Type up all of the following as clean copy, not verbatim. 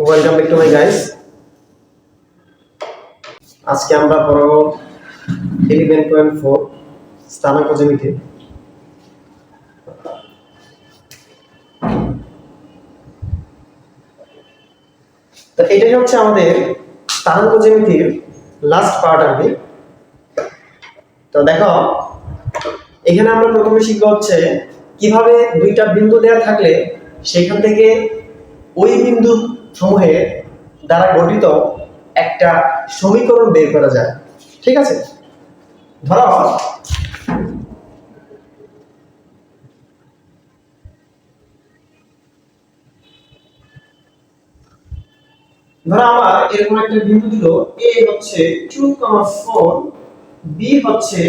Welcome back to my guys. আজকে আমরা পড়ব 11.4 স্থানাঙ্ক জ্যামিতি। তো এটাই হচ্ছে আমাদের স্থানাঙ্ক জ্যামিতির লাস্ট পার্ট আর কি। তো দেখো এখানে আমরা প্রথমে শিখব হচ্ছে কিভাবে দুইটা বিন্দু দেওয়া থাকলে সেখান থেকে ওই বিন্দু সমূহের দ্বারা গঠিত একটা সমীকরণ বের করা যায়। ঠিক আছে, ধরো আমার এরকম একটা বিন্দু দিল, a হচ্ছে 2,4, b হচ্ছে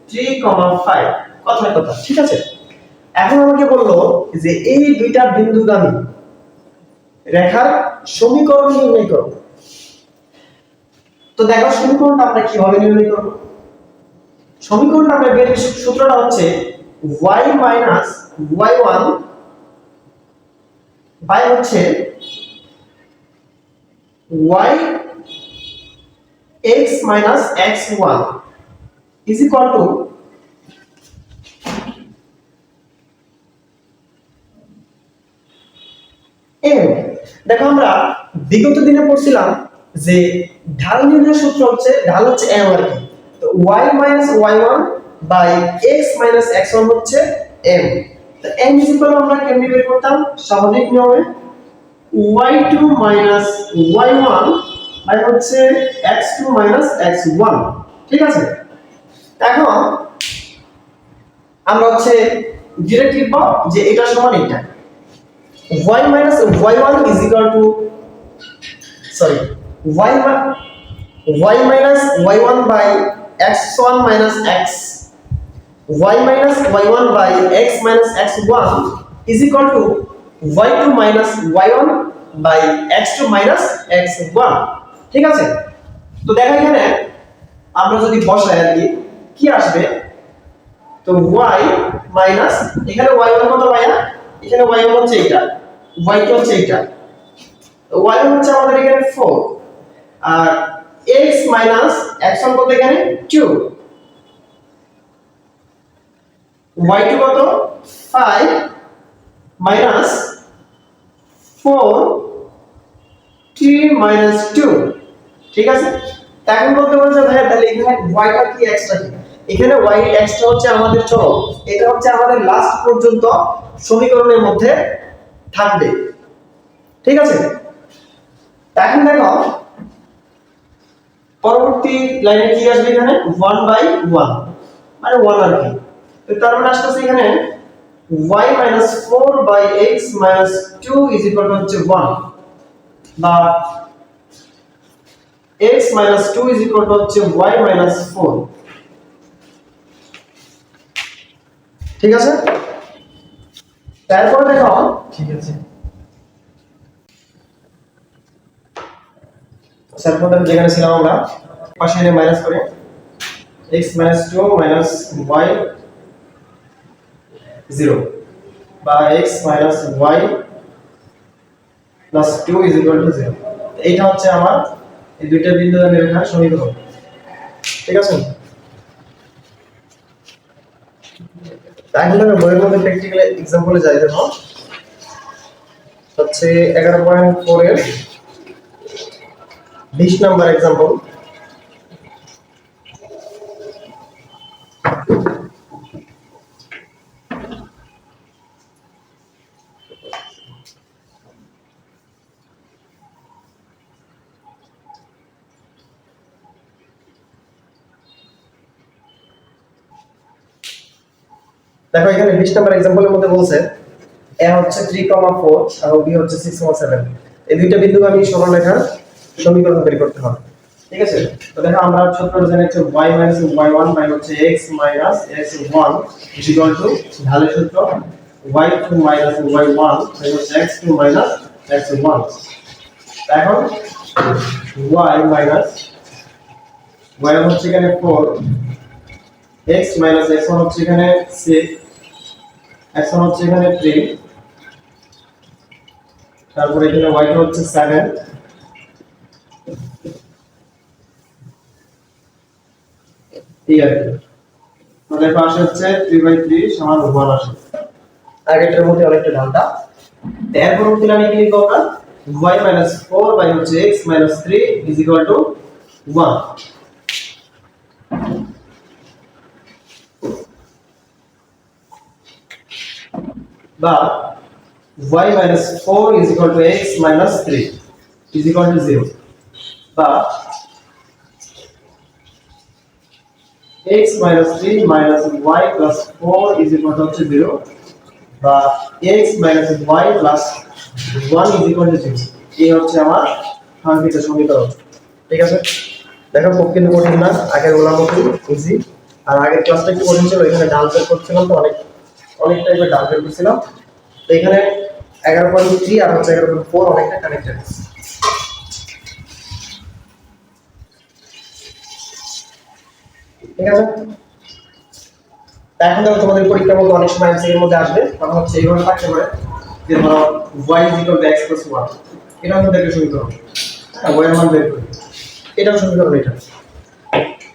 3,5। কথার কথা, ঠিক আছে। এখন আমাকে বললো যে এই দুইটা বিন্দুগামী রেখার সমীকরণ নির্ণয় করো। তো দেখো সমীকরণটা আমরা কিভাবে নির্ণয় করব। সমীকরণটা আমরা বের সূত্রটা হচ্ছে y y1 বাই হচ্ছে y x x1 is equal to m। দেখো আমরা বিগত দিনে পড়ছিলাম যে ঢাল নির্ণয়ের সূত্র হচ্ছে ঢাল হচ্ছে m আর কি। তো y y1 by x x1 হচ্ছে m। তো m is equal আমরা কেমনে বের করতাম? স্বাভাবিক নিয়মে y2 y1 বাই হচ্ছে x2 x1। ঠিক আছে, এখন আমরা হচ্ছে ডিরেক্ট লিখব যে এটা সমান এটা y y1 is equal to y y1 by x1 x y y1 by x x1 is equal to y2 y1 by x2 x1। ঠিক আছে, তো দেখো এখানে আমরা যদি বসাই আর কি আসবে, তো y মাইনাস এখানে y1 কত পাইয়া, এখানে y1 হচ্ছে এটা, y2 হচ্ছে এটা, তো y1 হচ্ছে আমাদের এখানে 4 আর x x1 কত এখানে 2, y2 কত 5 মাইনাস 4 3 2। ঠিক আছে, এখন বলতে পারো যে ভাই তাহলে এখানে y টা কি x টা কি? এখানে y x টা হচ্ছে আমাদের চলক, এটা হচ্ছে আমাদের লাস্ট পর্যন্ত সমীকরণের মধ্যে থাকবে। ঠিক আছে, এখন দেখো পরবর্তী লাইনে কি আসবে, এখানে 1/1 মানে 1 আর কি। তো তার মানে আসছে এখানে y 4 by x 2 is equal to হচ্ছে 1 বা x 2 is equal to হচ্ছে y 4। ঠিক আছে, তারপর দেখো ঠিক আছে সারপোর্টার যেখানে ছিলাম আমরা পাশে এনে মাইনাস করে x 2 y 0 বা x y plus 2 is equal to 0। এইটা হচ্ছে আমার এই দুইটা বিন্দুগামী রেখার সমীকরণ। ঠিক আছে, তাহলে আমরা বইয়ের মধ্যে প্র্যাকটিক্যাল एग्जांपले যাই। দেখো হচ্ছে 11.4 এর 20 নাম্বার एग्जांपल। দেখো এখানে 20 নাম্বার एग्जांपलेর মধ্যে বলছে a হচ্ছে 3,4 আর b হচ্ছে 6,7। এই দুইটা বিন্দুগামী সরল রেখার সমীকরণ বের করতে হবে। ঠিক আছে, তো দেখো আমরা সূত্র জানি হচ্ছে y y1 বাই হচ্ছে x x1 is equal to ঢালের সূত্র y2 y1 বাই হচ্ছে x2 x1। এখন y হচ্ছে এখানে 4, x x1 হচ্ছে এখানে 6, x1 হচ্ছে এখানে 3, তারপরে এখানে y টা হচ্ছে 7, ঠিক আছে, মানে পাশে হচ্ছে 3/3 সমান 1 আসে। আগেরটার মধ্যে অনেকটা ঢালটা। এরপর হচ্ছে আমি কি লিখব আমরা, y 4 বাই হচ্ছে x 3 ইজ ইকুয়াল টু 1, বা y 4 is equal to x minus 3 is equal to 0, বা x minus 3 minus y plus 4 is equal to 0, বা x minus y plus 1 is equal to 0। এই হচ্ছে আমার কাঙ্ক্ষিত সমীকরণ। ঠিক আছে, দেখো খুব কিন্তু কঠিন না, আগের গুলোর মতো ইজি। আর আগের ক্লাসটা একটু কঠিন ছিল, এখানে ডাল বের করছিলাম তো অনেক অনেক টাইপের ডাল বের করছিলাম। তো এখানে 11.3 আর হচ্ছে 11.4 অনেকটা কানেক্টেড। ঠিক আছে, এখন দেখো তোমাদের পরীক্ষার মধ্যে অনেক সময় এমসিকিউ এর মধ্যে আসবে, তখন হচ্ছে এইভাবে থাকতে পারে যে ধরো y x + 1, এটা হচ্ছে একটা সমীকরণ। হ্যাঁ, y এর মান বের করি, এটাও সমীকরণ এটা।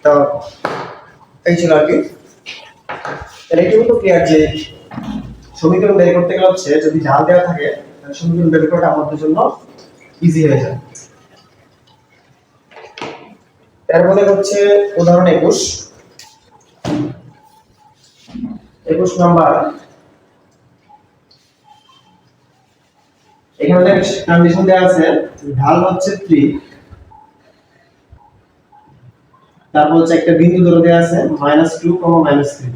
তো এই ছিল আর কি। তাহলে এটা কিন্তু ক্লিয়ার যে সমীকরণ বের করতে গেলে হচ্ছে যদি ঢাল দেওয়া থাকে তাহলে সমীকরণ বের করাটা আমাদের জন্য ইজি হয়ে যায়। তারপরে হচ্ছে উদাহরণ 21 নাম্বার। এখানে কন্ডিশন দেওয়া আছে ঢাল হচ্ছে 3, তারপর হচ্ছে একটা বিন্দু ধরে দেওয়া আছে -2, -3।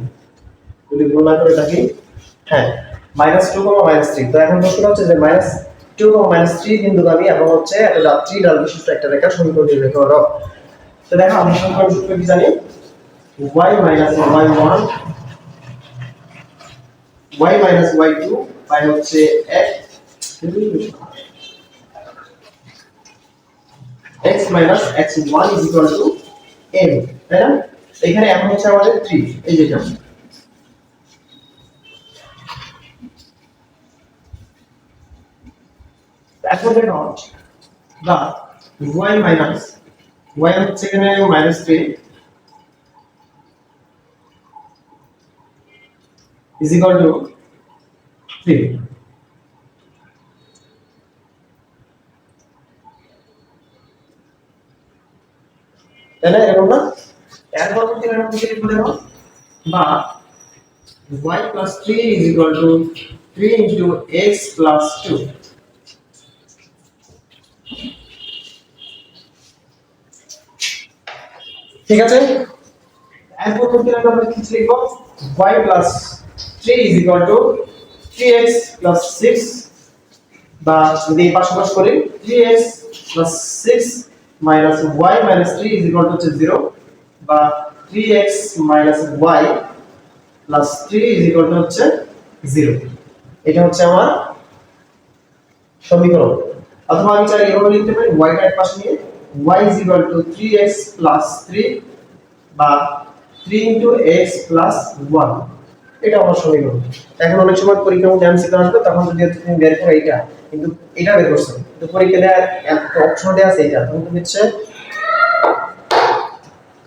যদি গুণনা করে থাকি, হ্যাঁ -2, -3। তো এখন প্রশ্ন হচ্ছে যে -2, -3 বিন্দুগামী এবং হচ্ছে একটা 3 ঢাল বিশিষ্ট একটা রেখা সমীকরণ নির্ণয় করো। তো দেখো আমরা সমীকরণ সূত্র কি জানি, y - y1 y - y2 by হচ্ছে x x - x1 is equal to m, তাই না? এখানে এখন হচ্ছে আমাদের 3, এই যেটা এখন দেখো, বা y মাইনাস y হচ্ছে এখানে -3 is equal to 3, তাই না? এরকম না, এর পরবর্তী এরকম কি লিখবো দেখো, বা y plus 3 is equal to 3 into x plus 2। ঠিক আছে, এর পরবর্তী আমরা কি লিখবো, y plus 3 is equal to 3x plus 6, বা যদি পাশাপাশি করি 3x plus 6 minus y minus 3 is equal to 0, বা 3x minus y plus 3 is equal to হচ্ছে 0। এটা হচ্ছে আমার সমীকরণ। অথবা আমি চাইলে এভাবে লিখতে পারি, y টা এক পাশে নিয়ে y is equal to 3x plus 3, বা 3 into x plus 1, এটা আমার সমীকরণ। এখন অনেক সময় পরীক্ষার মধ্যে এমসিকিউ আসবে, তখন যদি তুমি বের করো এইটা, কিন্তু এটা বের করছো তো পরীক্ষা দেওয়ার একটা অপশন দেওয়া আছে, এটা তখন তুমি হচ্ছে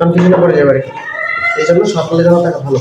কনফিউশনে পড়ে যাবে। এই জন্য সকলে জানা থাকা ভালো।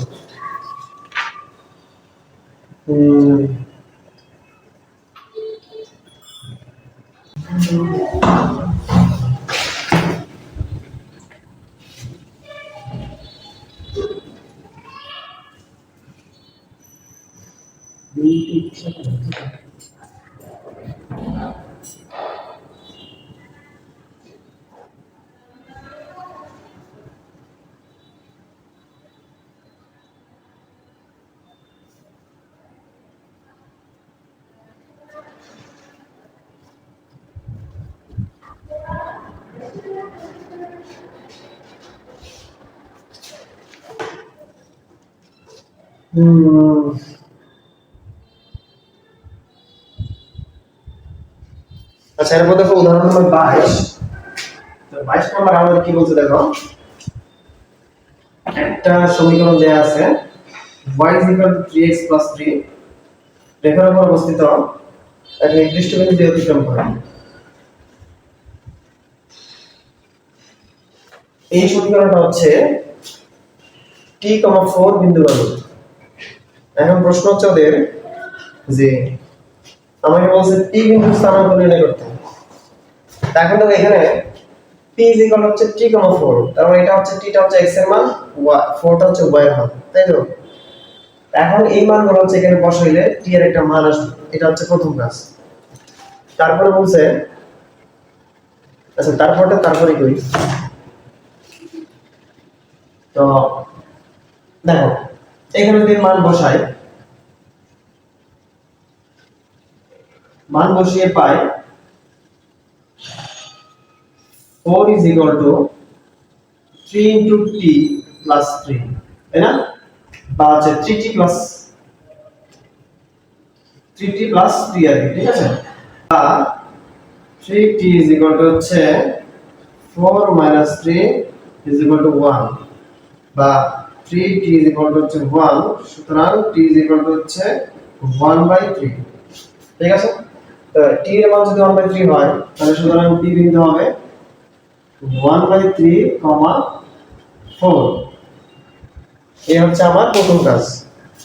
আচ্ছা, এরপর দেখো উদাহরণ নম্বর 22। তো 22 নম্বর আমাদের কি বলছে দেখো, একটা সমীকরণ দেয়া আছে y is equal to 3x plus 3, রেখার উপর অবস্থিত এক নির্দিষ্ট বিন্দু দিয়ে অতিক্রম করে। এই সমীকরণটা হচ্ছে t,4 বিন্দু বালু। এখন প্রশ্ন হচ্ছে ওদের যে আমাকে বলছে p বিন্দু স্থানাঙ্ক নির্ণয় করতে। এখন তো এখানে p হচ্ছে t,4, তার মানে এটা হচ্ছে t টা হচ্ছে x এর মান, 4 টা হচ্ছে y এর মান, তাই তো? এখন এই মানগুলো হচ্ছে এখানে বসাইলে t এর একটা মান আসবে, এটা হচ্ছে প্রথম কাজ। তারপরে বলছে, আচ্ছা তারপরে কই, তো দেখো এখানে যদি মান বসাই, মান বসিয়ে পাই 4 is equal to 3 into t plus 3, তাই না? বা হচ্ছে 3t plus 3 আর কি, ঠিক আছে? বা 3t is equal to হচ্ছে 4 minus 3 is equal to 1, বা 3t is equal to হচ্ছে 1, সুতরাং t is equal to হচ্ছে 1/3, ঠিক আছে? তো t এর মান যদি 1/3 হয় তাহলে সুতরাং t বিন্দু হবে 1/3, 4। এই হচ্ছে আমার প্রথম কাজ।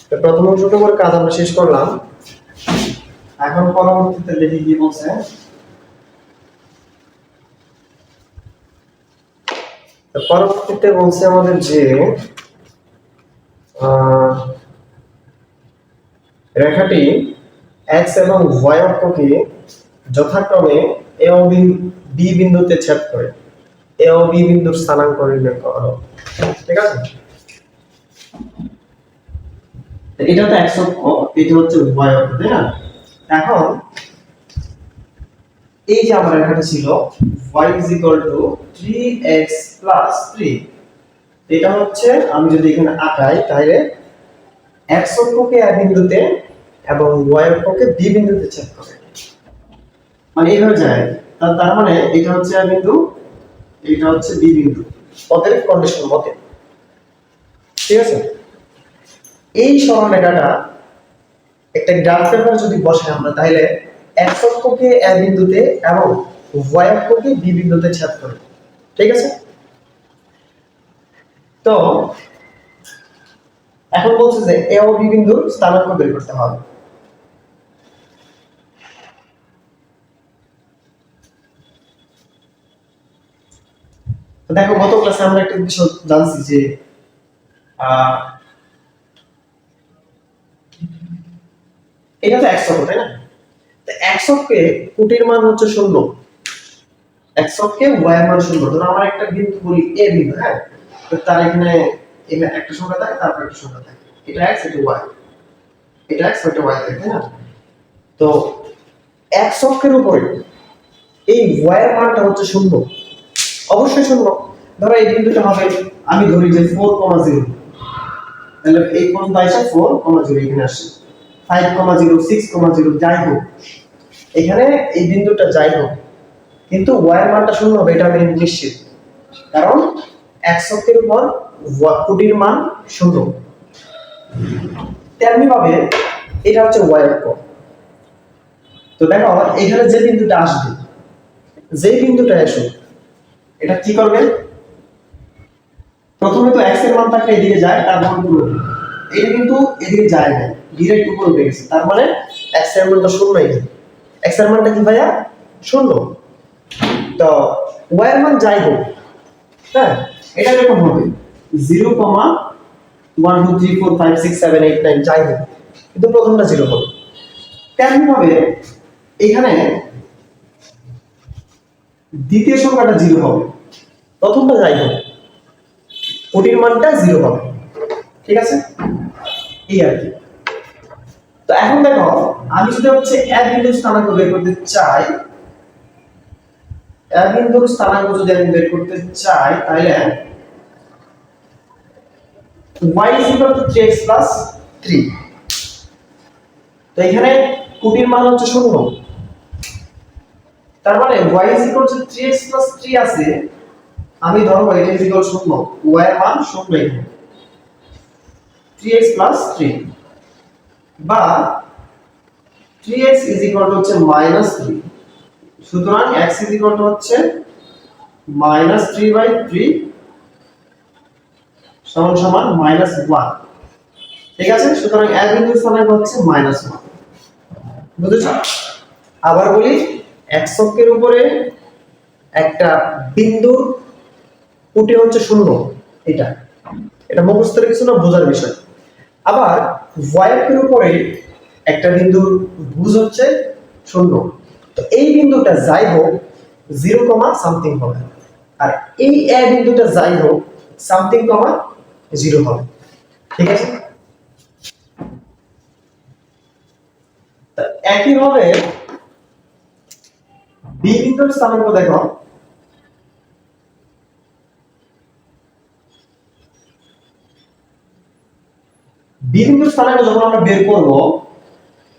তো প্রথম অংশটুকু কাজ আমরা শেষ করলাম। এখন পরবর্তীতে দেখি কি বলছে। তো পরবর্তীতে বলছে আমাদের যে রেখাটি x এবং y অক্ষকে যথাক্রমে a ও b বিন্দুতে ছেদ করে a ও b বিন্দুর স্থানাঙ্ক নির্ণয় করো, ঠিক আছে? এটা তো x অক্ষ, এটা হচ্ছে y অক্ষ, তাই না? এখন এই যে আমার রেখাটা ছিল y is equal to 3x plus 3, এটা হচ্ছে আমি যদি এখানে আঁকাই তাহলে x অক্ষকে a বিন্দুতে এবং y অক্ষকে b বিন্দুতে ছেদ করে, মানে এইভাবে যায়। তার মানে এটা হচ্ছে a বিন্দু, এটা হচ্ছে b বিন্দু, ওদের কন্ডিশন মতে, ঠিক আছে? এই সরলরেখাটা একটা গ্রাফ পেপার যদি বসাই আমরা তাহলে x অক্ষকে a বিন্দুতে এবং y অক্ষকে b বিন্দুতে ছেদ করে, ঠিক আছে? তো এখন বলছে যে a ও b বিন্দুর স্থানাঙ্ক বের করতে হবে। তো দেখো গত ক্লাসে আমরা একটা বিষয় জানছি যে এটা তো x অক্ষ, তাই না? তো x অক্ষে কোটির মান হচ্ছে 0, x অক্ষে y এর মান 0। ধরো আমরা একটা বিন্দু বলি a বিন্দু, হ্যাঁ? তো তার এখানে একটা সংখ্যা থাকে, তারপর একটা সংখ্যা থাকে, এটা x এটা y, এটা x এটা y, তাই না? তো x অক্ষের উপরে এই y এর মানটা হচ্ছে 0, অবশ্যই 0। ধরো এই বিন্দুটা হবে, আমি ধরি যে 4,0, তাহলে এই পর্যন্ত আসে 4,0 এখানে আসে 5,0, 6,0 যাই হোক, এখানে এই বিন্দুটা যাই হোক, কিন্তু y এর মানটা 0 হবে, এটা আমি নিশ্চিত, কারণ x অক্ষের উপর কোটির মান 0। তেমনি ভাবে এটা হচ্ছে y অক্ষ। তো দেখো এখানে যে বিন্দুটা আসবে, যে বিন্দুটা আসে, এটা কি করবে? প্রথমে তো x এর মান থাকলে এদিকে যায়, তারপর পুরো এটা কিন্তু এদিকে যায় না, ডাইরেক্ট উপরে উঠে গেছে, তার মানে x এর মানটা 0 এখানে, x এর মানটা কি ভাইয়া 0। তো y এর মান যাই হোক, হ্যাঁ, এটা এরকম হবে 0,1 2 3 4 5 6 7 8 9 যাই হোক, কিন্তু প্রথমটা 0 হবে। তেমনি ভাবে এখানে দ্বিতীয় সংখ্যাটা 0 হবে, প্রথমটা যাই হোক, কোটির মানটা 0 হবে, ঠিক আছে? এই আর কি। তো এখন দেখো আমি যদি হচ্ছে a বিন্দুর স্থানাঙ্ক বের করতে চাই, a বিন্দুর স্থানাঙ্ক যদি আমি বের করতে চাই তাহলে y is equal to 3x plus 3। তো এখানে কোটির মান হচ্ছে 0, তার মানে y is equal to 3x plus 3 আছে, আমি ধরবো এটা is equal 0, y এর মান 0 এখানে 3x plus 3, বা 3x ইজ ইকুয়াল টু হচ্ছে -3। সুতরাং x ইজ ইকুয়াল টু হচ্ছে -3/3 সমান সমান -1। ঠিক আছে, সুতরাং এক বিন্দুর স্থানাঙ্ক হচ্ছে -1। বুঝেছো? আবার বলি, x অক্ষের উপরে একটা বিন্দুর কোটি হচ্ছে 0, এটা এটা মুখস্থের কিছু না, বোঝার বিষয়। আবার y অক্ষের উপরে একটা বিন্দুর ভুজ হচ্ছে 0। তো এই বিন্দুটা যাই হোক 0, সামথিং হবে, আর এই এ বিন্দুটা যাই হোক সামথিং, 0 হবে। ঠিক আছে, একইভাবে বি বিন্দুর স্থানাঙ্ক দেখো। বি বিন্দুর স্থানাঙ্ক যখন আমরা বের করব,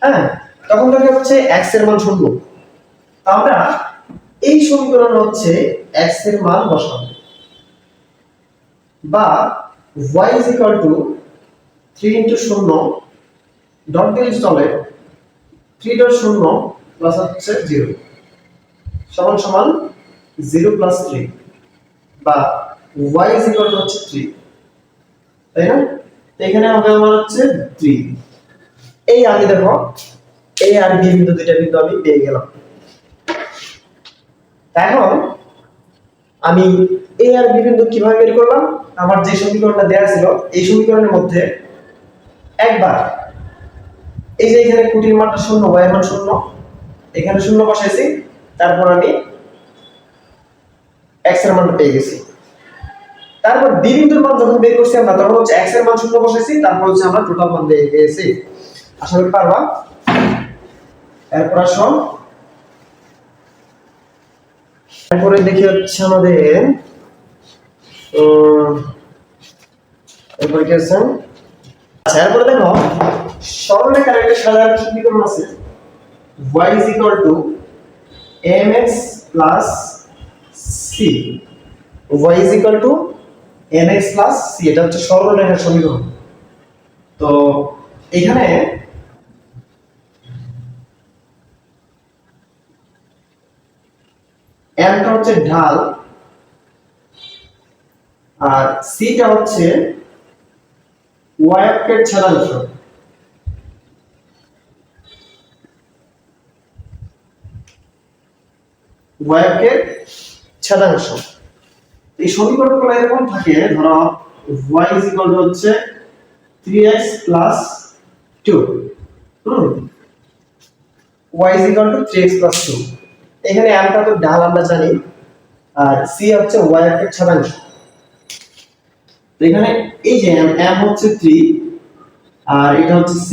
হ্যাঁ, তখন দেখা যাচ্ছে x এর মান 0। আমরা এই সমীকরণ হচ্ছে x এর মান বসাবো, বা y 3 * 0 ডট দিয়ে চলে 3.0 প্লাস হচ্ছে 0 সমান সমান 0 + 3, বা y হচ্ছে 3, তাই না? এখানে হবে আমার হচ্ছে 3। এই আমি দেখো a আর b বিন্দু, দুইটা বিন্দু আমি পেয়ে গেলাম। এখন আমি a আর b বিন্দু কিভাবে বের করলাম? আমার যে সমীকরণটা দেয়া ছিল এই সমীকরণের মধ্যে একবার এই যে এখানে কোটির মানটা 0, y এর মান 0, এখানে 0 বসাইছি, তারপর আমি x এর মানটা পেয়ে গেছি। তারপর b বিন্দুর মান যখন বের করছি আমরা, তখন হচ্ছে x এর মান 0 বসাইছি, তারপর হচ্ছে আমরা টোটাল মান পেয়ে গেছি। আশা করি পারবা। এরপর আসো, এরপরে দেখি হচ্ছে আমাদের এরপরে কি আছে? আচ্ছা, এরপরে দেখো সরলরেখার একটা সাধারণ সমীকরণ আছে, y mx c। y mx c, এটা হচ্ছে সরলরেখার সমীকরণ। তো এখানে m টা হচ্ছে ঢাল, আর c টা হচ্ছে y অক্ষের ছেদাংশ। y অক্ষের ছেদাংশ। এই সমীকরণগুলো এরকম থাকে, ধরো y হচ্ছে 3x + 2, y 3x + 2। এখানে m টা তো ঢাল আমরা জানি, আর c হচ্ছে y অক্ষের ছেদাংশ। তো এখানে এই যে m হচ্ছে 3 আর এটা হচ্ছে c।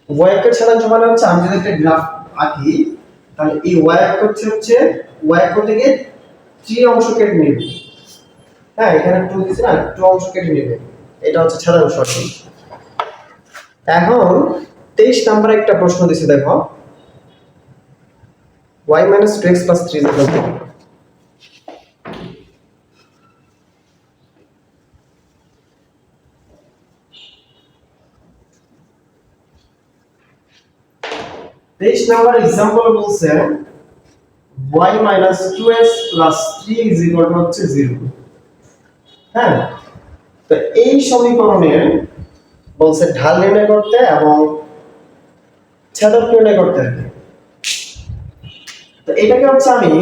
y অক্ষের ছেদাংশ মানে হচ্ছে, আমি যদি একটা গ্রাফ আঁকি, তাহলে এই y অক্ষ হচ্ছে y অক্ষ থেকে 3 অংশ কেটে নেবে। হ্যাঁ, এখানে 2 দিছি না, 2 অংশ কেটে নেবে, এটা হচ্ছে ছেদাংশ। এখন 23 নম্বরে একটা প্রশ্ন দিছি, দেখো y - 2x + 3 23 নম্বর एग्जांपल বলছে y - 2x + 3 হচ্ছে 0। হ্যাঁ, তো এই সমীকরণের বলছে ঢাল নির্ণয় করতে এবং ছেদক নির্ণয় করতে। তো এটাকে হচ্ছে আমি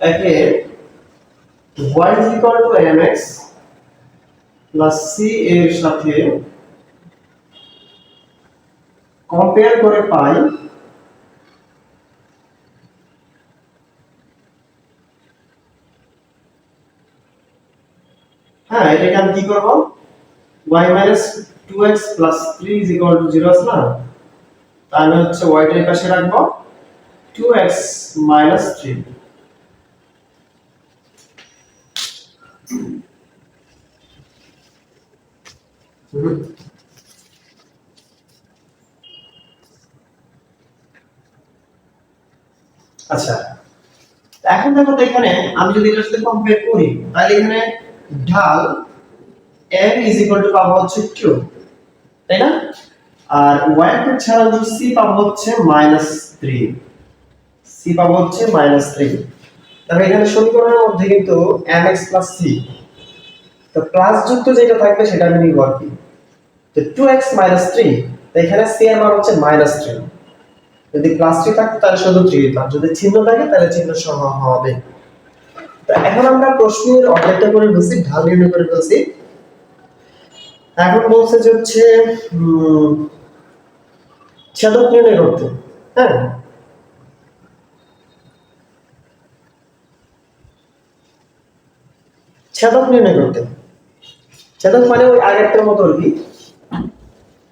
একে y mx + c এর সাথে কম্পেয়ার করে পাই হ্যাঁ, এটাকে আমি কি করব, y - 2x + 3 0 আছে না, তাহলে হচ্ছে y টার পাশে রাখবো 2x - 3। আচ্ছা, এখন দেখো তো এখানে আমি যদি এটার সাথে কম্পেয়ার করি, তাহলে এখানে ঢাল m পাবো হচ্ছে q, তাই না? আর y এর ছাড়া যদি c পাবো হচ্ছে -3, c পাবো হচ্ছে -3। তবে এখানে সমীকরণের মধ্যে কিন্তু mx c, তো প্লাস যুক্ত যেটা থাকবে সেটা আমি নিব আর কি। তো 2x 3, তো এখানে c এর মান হচ্ছে -3। যদি প্লাস 3 থাকে তাহলে শুধু 3 দিতাম, যদি চিহ্ন থাকে তাহলে চিহ্ন সহ হবে। তো এখন আমরা প্রশ্নের অর্ধেকটা করে ফেলছি, ঢাল নির্ণয় করে ফেলছি। এখন বলছে যে হচ্ছে ছেদক নির্ণয় করতে। হ্যাঁ, ছেদক নির্ণয় করতে। ছেদক মানে ওই আগেরটার মতো আর কি,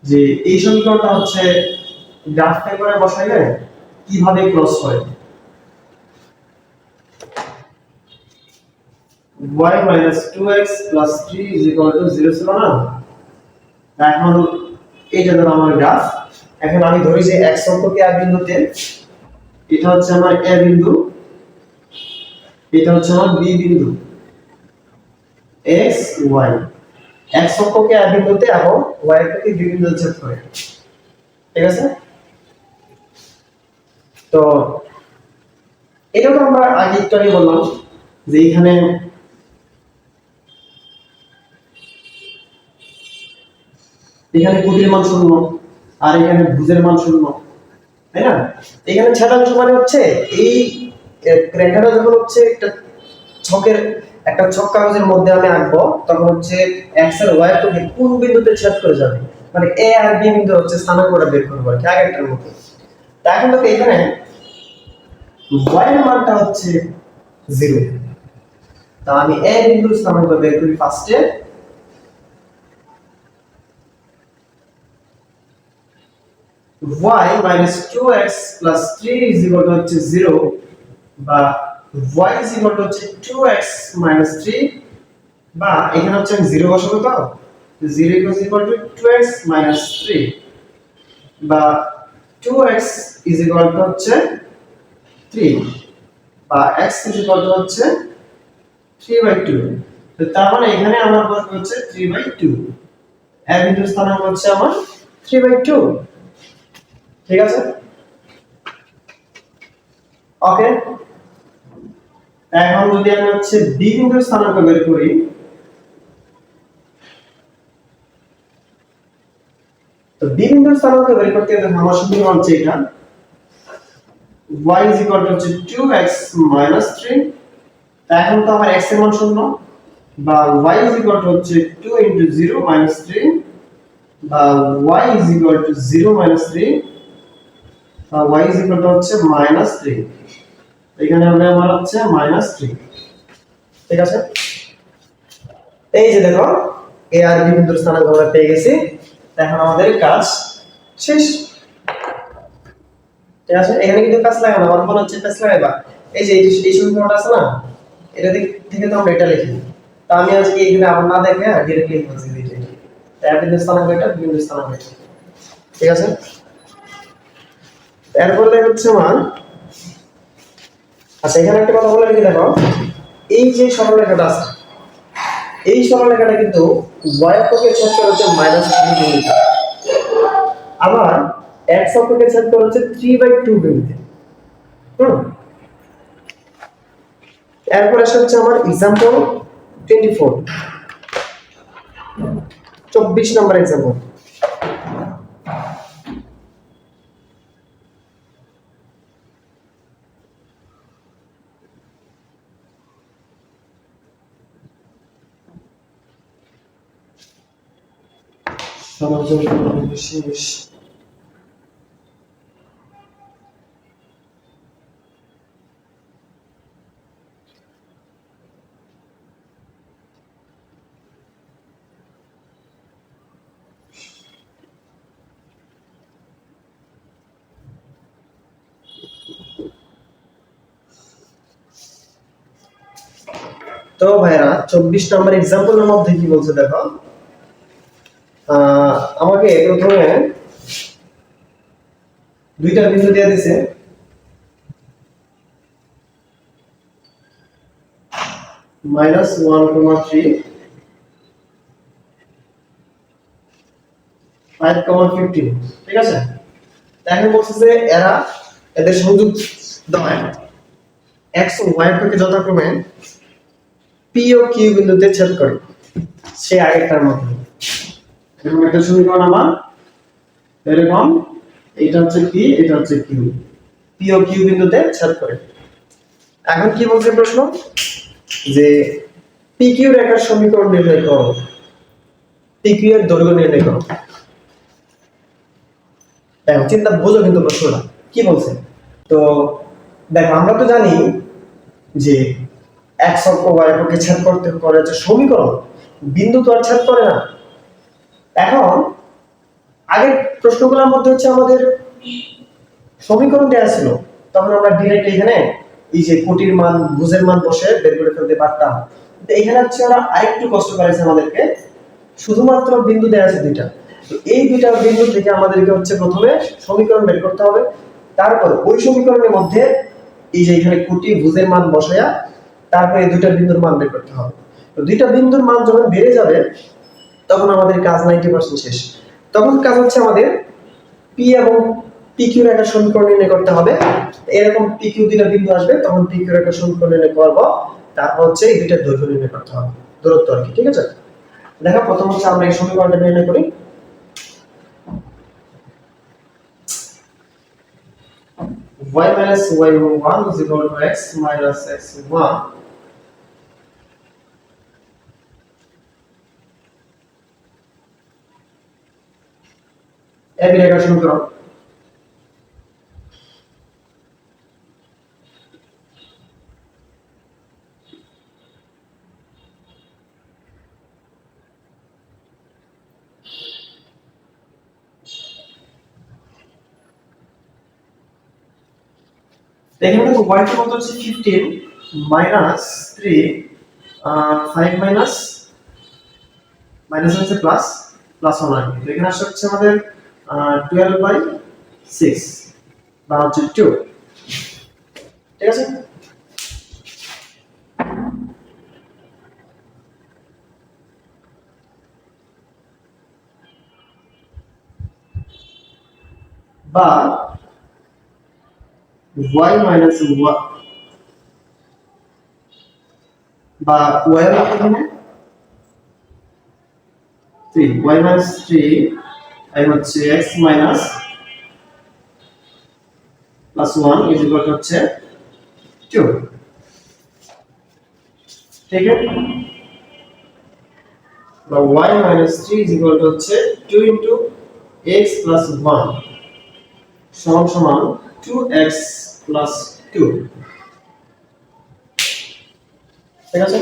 যে এই সমীকরণটা হচ্ছে গ্রাফ পেপারে বসাইলে কিভাবে ক্লোজ করে। y minus 2x plus 3 is equal to 0 ছিল না? এখন এটা ধরো আমার গ্রাফ। এখন আমি ধরি যে x অক্ষকে a বিন্দুতে, এটা হচ্ছে আমার a বিন্দু, এটা হচ্ছে আমার b বিন্দু, x y। x অক্ষকে a বিন্দুতে এবং y অক্ষকে b বিন্দুতে ছেদ করে। ঠিক আছে? তো এটা তো আমরা আগে একটু আগে বললাম যে এখানে কোটির মান 0 আর এখানে ভুজের মান 0, তাই না? এখানে ছেদাংশ মানে হচ্ছে এই রেখাটা যখন হচ্ছে একটা ছক কাগজের মধ্যে আমি আঁকবো, তখন হচ্ছে x আর y এর টুকে কোন বিন্দুতে ছেদ করে যাবে, মানে a আর b বিন্দু হচ্ছে স্থানাঙ্কটা বের করব আর কি আগেরটার মতো। তা এখন তো এখানে y এর মানটা হচ্ছে 0, তা আমি a বিন্দুর স্থানাঙ্ক বের করি ফার্স্টে। y minus 2x plus 3 is equal to হচ্ছে 0, বা y is equal to হচ্ছে 2x minus 3, বা এখানে হচ্ছে আমি 0 বসাবো, তো 0 is equal to 2x minus 3, বা 2x is equal to হচ্ছে 3, বা x is equal to হচ্ছে 3/2। তো তার মানে এখানে আমার বসবে হচ্ছে 3/2, a বিন্দুর স্থানাঙ্ক হচ্ছে আমার 3/2। ঠিক আছে? ওকে, এখন যদি আমি হচ্ছে b বিন্দুর স্থানাঙ্ক বের করি, তো b বিন্দুর স্থানাঙ্ক বের করতে গেলে আমার সমীকরণ হচ্ছে এটা, y is equal to হচ্ছে 2x minus 3। তা এখন তো আমার x এর মান 0, বা y is equal to হচ্ছে 2 into 0 minus 3, বা y is equal to 0 minus 3, বা y is equal to হচ্ছে minus 3। এখানে হবে আমার হচ্ছে minus 3। ঠিক আছে? এই যে দেখো a আর b বিন্দুর স্থানাঙ্ক আমরা পেয়ে গেছি। এখন আমাদের কাজ শেষ। ঠিক আছে? এখানে কিন্তু কাজ লাগানো, আমার মনে হচ্ছে কাজ লাগাইবা। এই যে এই সমীকরণটা আছে না, এটা থেকে তো আমরা এটা লিখি। তা আমি আজকে এখানে আবার না দেখে ডাইরেক্টলি লিখছি এটা। তাই a বিন্দুর স্থানাঙ্ক এটা, b বিন্দুর স্থানাঙ্ক এটা। ঠিক আছে? এরপরে হচ্ছে আমার, আচ্ছা এখানে একটা কথা বলে রাখি, দেখো এই যে সরলরেখাটা আছে, এই সরলরেখাটা কিন্তু y অক্ষকে ছেদ করে হচ্ছে -3 বিন্দুতে, আবার x অক্ষকে ছেদ করে হচ্ছে 3/2 বিন্দুতে। এরপর আসে হচ্ছে আমার एग्जांपल 24, 24 নম্বর एग्जांपल। বিশেষ তো ভাইরা 24 নম্বর एग्जांपलेর মধ্যে কি বলছে দেখো, আমাকে প্রথমে দুইটা বিন্দু দেয়া দিয়েছে, -1, 3, 5,15 ঠিক আছে। এখন বলছে যে এদের সংযোগ দ্বয় x ও y এর যথাক্রমে p ও q বিন্দুতে ছেদ করে, সে আগেরটার মতো এরকম একটা সমীকরণ আমার এরকম, এটা হচ্ছে p, এটা হচ্ছে q, p ও q বিন্দুতে ছেদ করে। এখন কি বলছে প্রশ্ন, যে PQ রেখার সমীকরণ নির্ণয় করো, PQ এর দৈর্ঘ্য নির্ণয় করো। দেখো চিন্তা বোঝো কিন্তু প্রশ্নটা কি বলছে। তো দেখো আমরা তো জানি যে x অক্ষ y অক্ষকে ছেদ করতে করে যে সমীকরণ, বিন্দু তো আর ছেদ করে না। এখন আগের প্রশ্নগুলোর মধ্যে হচ্ছে আমাদের সমীকরণ দেওয়া ছিল, তখন আমরা ডিরেক্ট এখানে এই যে কোটির মান ভুজের মান বসে বের করে ফেলতে পারতাম। তো এখানে হচ্ছে ওরা আরেকটু কষ্ট করেছে আমাদেরকে, শুধুমাত্র বিন্দু দেওয়া আছে দুইটা, তো এই দুইটা বিন্দু থেকে আমাদেরকে হচ্ছে প্রথমে সমীকরণ বের করতে হবে, তারপর ওই সমীকরণের মধ্যে এই যে এখানে কোটি ভুজের মান বসায়া তারপর এই দুইটা বিন্দুর মান বের করতে হবে। তো দুইটা বিন্দুর মান যখন বেড়ে যাবে তখন আমাদের কাজ 90% শেষ। তখন কাজ হচ্ছে আমাদের p এবং pq এর একটা সমীকরণ নির্ণয় করতে হবে। এরকম pq দুইটা বিন্দু আসবে, তখন pq এর একটা সমীকরণ নির্ণয় করব, তারপর হচ্ছে এই দুইটা দৈর্ঘ্য নির্ণয় করতে হবে, দূরত্ব আর কি। ঠিক আছে, দেখো প্রথম হচ্ছে আমরা এই সমীকরণটা নির্ণয় করি। y minus y1 is equal to x minus x1 একই রেখার সমীকরণ। এখানে দেখো y এর কত হচ্ছে 15 minus 3 5 minus মাইনাস হচ্ছে প্লাস, প্লাস 1 আর কি। তো এখানে আসছে হচ্ছে আমাদের 12/6 বা হচ্ছে 2। ঠিক আছে, বা y minus y বা y এর এখানে 3 y minus 3 এই হচ্ছে x minus plus 1 is equal to হচ্ছে 2। ঠিক আছে, বা y minus 3 is equal to হচ্ছে 2 into x plus 1 সমান সমান 2x plus 2। ঠিক আছে,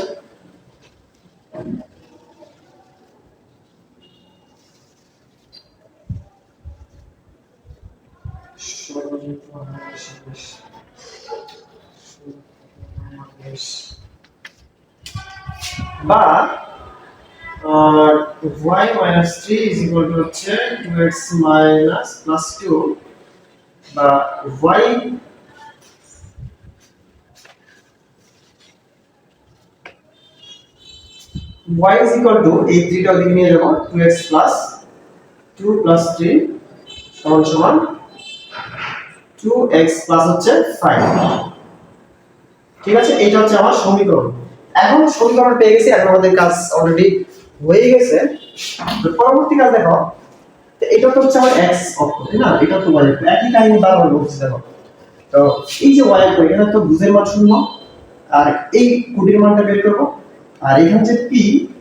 বা y minus 3 is equal to হচ্ছে 2x minus plus 2 বা y is equal to এই 3 টা দিকে নিয়ে যাব 2x plus 2 plus 3 সমান সমান 2x plus হচ্ছে 5। ঠিক আছে, এটা হচ্ছে আমার সমীকরণ। এখন সমীকরণ পেয়ে গেছি, এখন আমাদের কাজ অলরেডি হয়ে গেছে। তো পরবর্তী কাজ দেখো, তো এটা তো হচ্ছে আমার x অক্ষ, তাই না, এটা তো y অক্ষ, একই কাহিনী বারবার বলছি। দেখো তো এই যে y অক্ষ, এখানে তো ভুজের মান 0 আর এই কোটির মানটা বের করব, আর এখানে যে p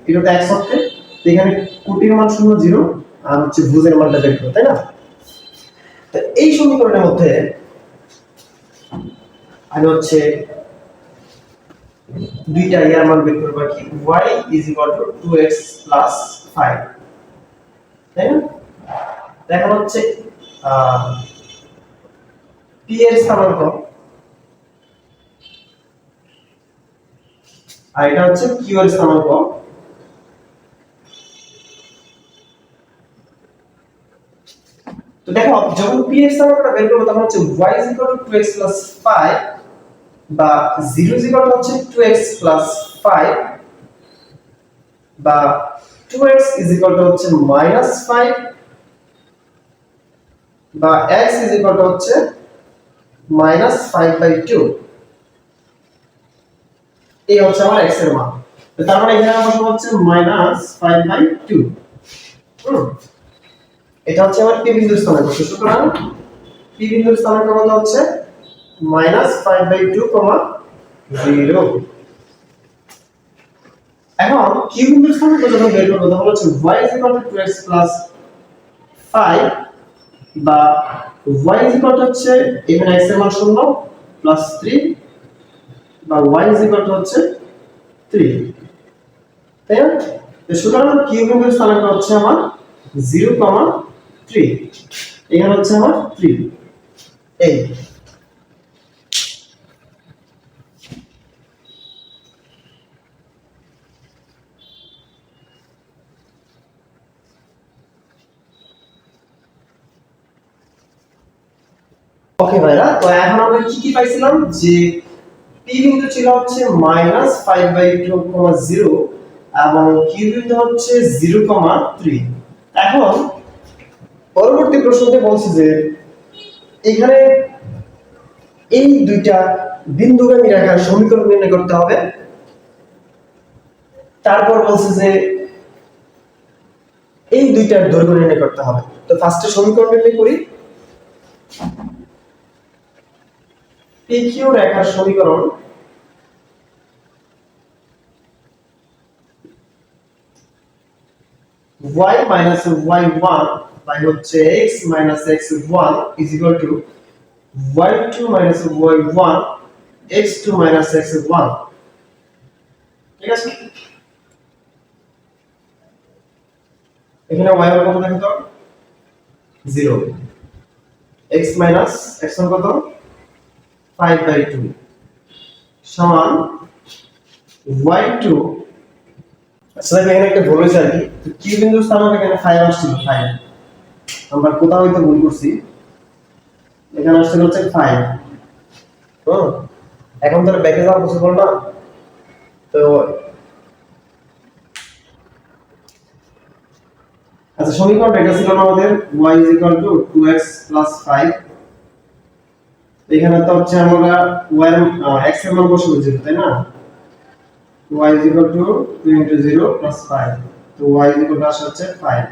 এটা তো x অক্ষে, তো এখানে কোটির মান 0 0 আর হচ্ছে ভুজের মানটা বের করব, তাই না। তো এই সমীকরণের মধ্যে আমি হচ্ছে দুইটা ইয়ার মান বের করব কি, y is equal to 2x plus 5, তাই না। দেখা হচ্ছে p এর স্থানাঙ্ক আর এটা হচ্ছে q এর স্থানাঙ্ক। তো দেখো যখন p এর স্থানাঙ্কটা বের করব তখন হচ্ছে y is equal to 2x plus 5 বা 0 is equal to হচ্ছে 2x plus 5 বা 2x is equal to হচ্ছে minus 5 বা x ইজ ইকুয়াল টু হচ্ছে -5/2। এই হচ্ছে আমার x এর মান। তো তার মানে এখানে আমার সমান হচ্ছে -5/2। এটা হচ্ছে আমার p বিন্দুর স্থানাঙ্ক। সুতরাং p বিন্দুর স্থানাঙ্ক কত হচ্ছে -5/2, 0। এখন q বিন্দুর স্থানাঙ্ক যখন বের করব তখন হচ্ছে y 2x 5 বা y হচ্ছে এখানে x এর মান 0 3 বা y হচ্ছে 3, তাই না? তো সুতরাং q বিন্দুর স্থানাঙ্ক হচ্ছে আমার 0, 3। এখানে হচ্ছে আমার 3। এই ওকে ভাইরা, তো এখন আমরা কি কি পাইছিলাম যে p বিন্দু ছিল হচ্ছে -5/2, 0 এবং q বিন্দু হচ্ছে 0, 3। এখন পরবর্তী প্রশ্নতে বলছি যে এখানে এই দুইটা বিন্দুগামী রেখার সমীকরণ নির্ণয় করতে হবে। তারপর বলছে যে এই দুইটার দৈর্ঘ্য নির্ণয় করতে হবে। তো ফার্স্টে সমীকরণ নির্ণয় করি। PQ রেখার সমীকরণ y minus y1 by হচ্ছে x minus x1 is equal to y2 minus y1 x2 minus x1। ঠিক আছে, এখানে y এর কত দেখো তো 0, x minus x1 কত 5/2 সমান y2। আসলে এখানে একটা ভুল হয়েছে আর কি, তো q বিন্দুর স্থানাঙ্ক এখানে 5 আসছিল 5, আমরা কোথাও হয়তো ভুল করছি, এখানে আসছিল হচ্ছে 5। এখন তো ব্যাকে যাওয়া পসিবল না। তো আচ্ছা, সমীকরণটা এটা ছিল না আমাদের y 2x 5। এখানে তো হচ্ছে আমরা y এর x এর মান বসিয়ে দিয়েছি, তাই না? y 2 * 0 + 5, তো y আসে হচ্ছে 5।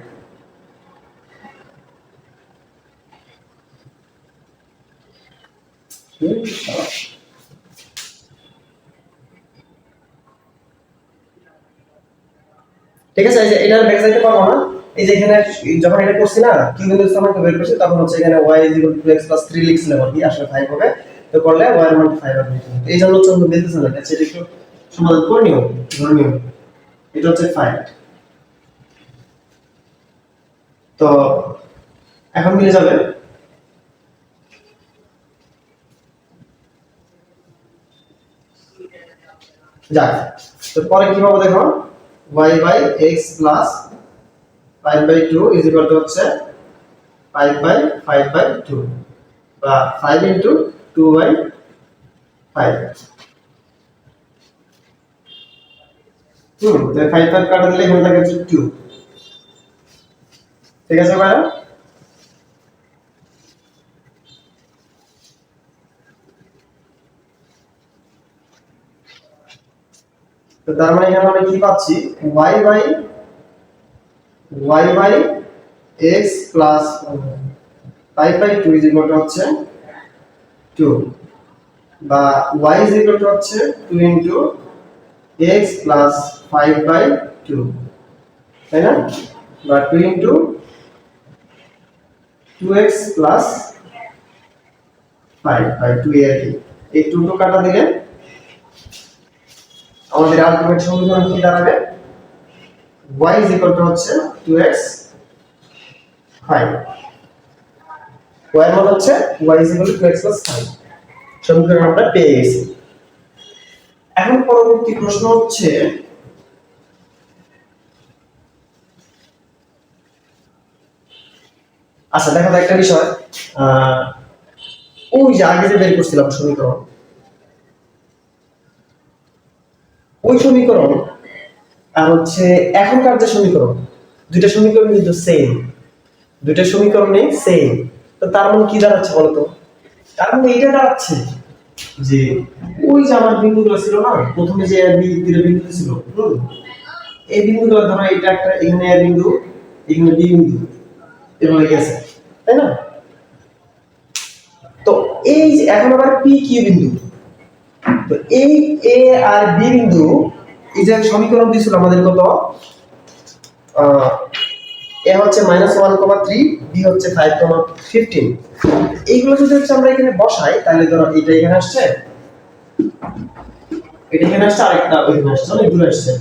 ঠিক আছে, এই যে এটার ব্যাক যাইতে পারবো না। এই যে এখানে যখন এটা করছি না কিউ বিন্দুর স্থানাঙ্ক বের করছি, তখন হচ্ছে এখানে y 2x 3 লিখছিলাম আর কি, আসলে 5 হবে। তো করলে y এর মান 5 হবে। এই জন্য হচ্ছে আমরা বেলতেছে না, আচ্ছা এটা একটু সমাধান করে নিও, ধরে নিও। এটা হচ্ছে 5। তো এখন মিলে যাবে। যাক, তো পরে কি পাবো দেখো, y x 5/2 is equal to হচ্ছে 5/5/2 বা 5 into 2/5। তো 5 কাটা দিলে এখানে থাকে হচ্ছে 2। ঠিক আছে ভাইরা? তো তার মানে এখানে আমরা কি পাচ্ছি, y x 5/2 is equal to হচ্ছে 2 বা y is equal to হচ্ছে 2 into x 5/2, তাই না? বা 2 into 2x 5/2 এর কি, এই 2 কাটা দিলে আমাদের আলটিমেট সমীকরণ কি দাঁড়াবে, y is equal to হচ্ছে 2x 5, y এর মান হচ্ছে y is equal to 2x 5। সমীকরণ আমরা পেয়ে গেছি। এখন পরবর্তী প্রশ্ন হচ্ছে আচ্ছা দেখো তো একটা বিষয়, ওই যে আগে যে বের করছিলাম সমীকরণ, ওই সমীকরণ আর হচ্ছে এখনকার যে সমীকরণ, দুইটা সমীকরণ কিন্তু সেম, দুইটা সমীকরণই সেম। তো তার মানে কি দাঁড়াচ্ছে বলতো? তার মানে এটা দাঁড়াচ্ছে যে ওই যে আমার বিন্দুগুলো ছিল না, প্রথমে যে বি বিন্দু ছিল, এই বিন্দুগুলো ধরো এটা একটা, এখানে এ বিন্দু, এখানে বি বিন্দু, এভাবে গেছে, তাই না? তো এই যে এখন আবার পি কিউ বিন্দু, তো এই এ আর বি বিন্দু, এই যে সমীকরণ দিছিল আমাদের কত, এ হচ্ছে -1,3, বি হচ্ছে 5,15, এইগুলো যদি হচ্ছে আমরা এখানে বসাই, তাহলে ধরো এটা এখানে আসছে, এটা এখানে আসছে, আরেকটা ওইখানে আসছে, অনেকগুলো আসছে।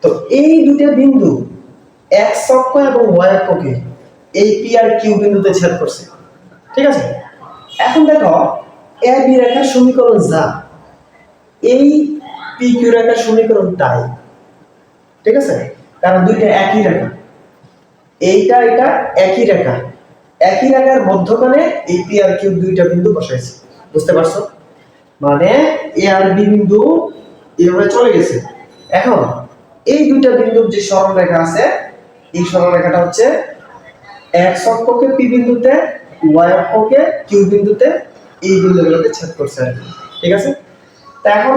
তো এই দুটো বিন্দু এক্স অক্ষ এবং ওয়াই অক্ষকে এই পি আর কিউ বিন্দুতে ছেদ করছে, ঠিক আছে? এখন দেখো এ বি রেখার সমীকরণ যা, এই পি কিউ রেখার সমীকরণ তাই, ঠিক আছে? কারণ দুইটা একই রেখা, এইটা এটা একই রেখা, একই রেখার মধ্যখানে এই পি আর কিউ দুইটা বিন্দু বসাইছে, বুঝতে পারছো? মানে এ আর বি বিন্দু এভাবে চলে গেছে। এখন এই দুইটা বিন্দুর যে সরলরেখা আছে, এই সরলরেখাটা হচ্ছে এক্স অক্ষকে পি বিন্দুতে, ওয়াই অক্ষকে কিউ বিন্দুতে, এই বিন্দুগুলোতে ছেদ করছে আর কি, ঠিক আছে? তা এখন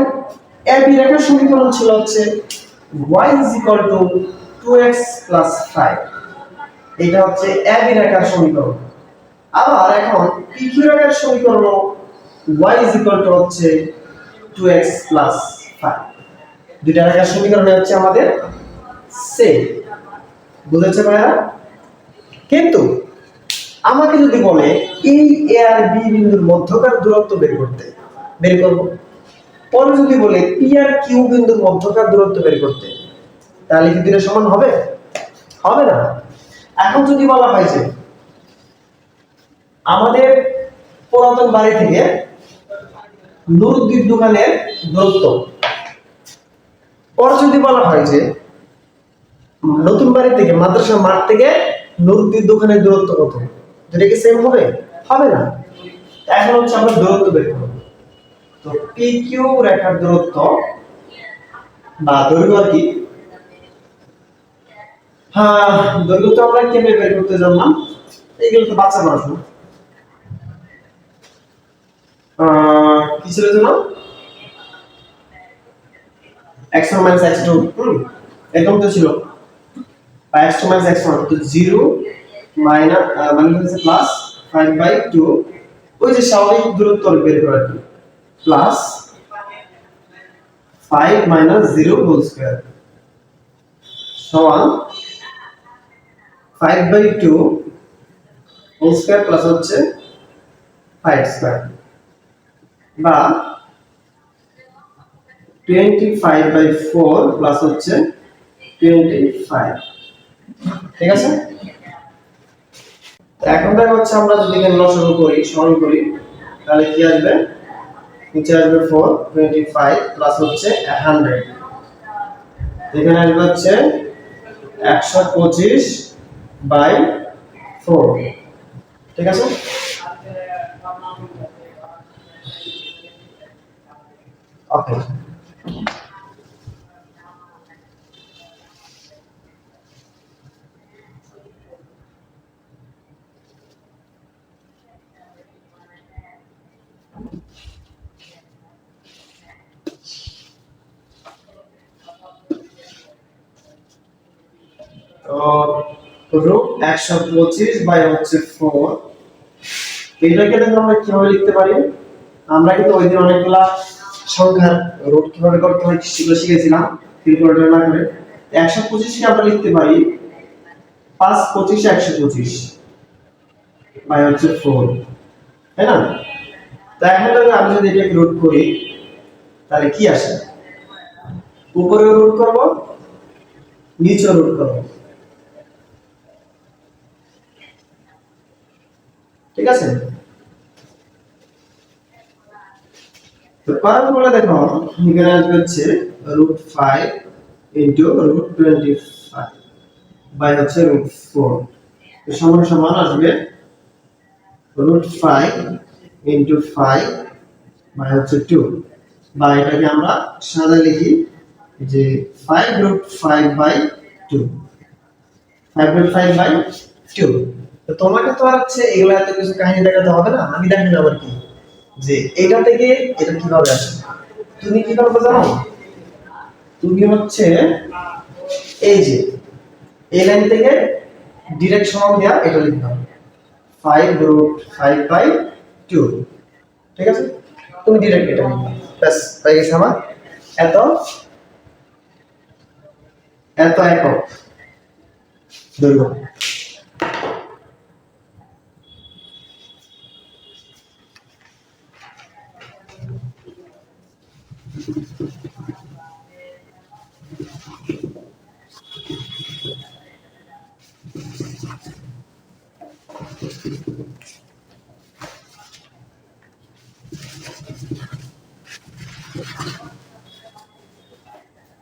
এ বি রেখার সমীকরণ ছিল হচ্ছে y = 2x + 5, এটা হচ্ছে এ বি রেখার সমীকরণ। আবার এখন পি কিউ রেখার সমীকরণ y হচ্ছে 2x + 5, দুইটা রেখার সমীকরণ হচ্ছে আমাদের সেম, বুঝেছো ভাইরা? কিন্তু আমাকে যদি বলে এই এ আর বি বিন্দুর মধ্যকার দূরত্ব বের করব, পরে যদি বলে পি আর কিউ বিন্দুর মধ্যকার দূরত্ব বের করতে, তাহলে কি দুটো সমান হবে? হবে না। এখন যদি বলা হয় যে আমাদের পুরাতন বাড়ি থেকে নুরুদ্দিন দোকানের দূরত্ব, পরে যদি বলা হয় যে নতুন বাড়ি থেকে, মাদ্রাসা মাঠ থেকে নুরুদ্দিন দোকানের দূরত্ব কত, দুটো কি সেম হবে? হবে না। এখন হচ্ছে আমরা দূরত্ব বের করব। তো পি কিউ রেখার দূরত্ব বা দৈর্ঘ্য কি, হ্যাঁ দৈর্ঘ্য তো আমরা কেমনে বের করতে জানলাম, এইগুলো তো বাচ্চা পড়াশোনা। কি ছিল যেন, x1 - x2, এরকম তো ছিল, বা x2 - x1, তো 0 মাইনাস মানে হচ্ছে প্লাস 5/2, ওই যে স্বাভাবিক দূরত্ব বের করা কি, প্লাস 5 - 0 হোল স্কয়ার সমান 5/2 হোল স্কয়ার প্লাস হচ্ছে 5 স্কয়ার, বা 25/4 প্লাস হচ্ছে 25, ঠিক আছে? এখন দেখো হচ্ছে আমরা যদি এখানে লসাগু করি, সরল করি, তাহলে কি আসবে, নিচে আসবে 4, 25 প্লাস হচ্ছে 100, এখানে আসবে হচ্ছে 125/4, ঠিক আছে? ওকে, তো রুট 125/4, এটাকে দেখো আমরা কিভাবে লিখতে পারি? আমরা কিন্তু ওই দিন অনেকগুলা সংখ্যার রুট কিভাবে করতে হয় সেগুলো শিখেছিলাম ক্যালকুলেটর না করে। 125 কে আমরা লিখতে পারি 5 25 125 বাই হচ্ছে 4, তাই না? তো এখন যদি আমি যদি এটাকে রুট করি, তাহলে কি আসে, উপরেও রুট করব, নিচেও রুট করব, ঠিক আছে? তো করার পরে দেখো এখানে আসবে হচ্ছে √5 √25 বাই হচ্ছে √4, তো সমান সমান আসবে √5 5 বাই হচ্ছে 2, বা এটাকে আমরা সাদা লিখি যে 5 √5/2, 5 √5/2, তো তোমাকে তো আর হচ্ছে এগুলা এত কিছু কাহিনী দেখাতে হবে না, আমি দেখাই না আবার কি যে এটা থেকে এটা কিভাবে আসে। তুমি কি করবে জানো, তুমি হচ্ছে এই যে এই লাইন থেকে ডিরেক্ট সমান দেয়া এটা লিখতে হবে 5√5/2, ঠিক আছে? তুমি ডিরেক্ট এটা লিখবে, ব্যাস হয়ে গেছে আমার এত এত একক দৈর্ঘ্য।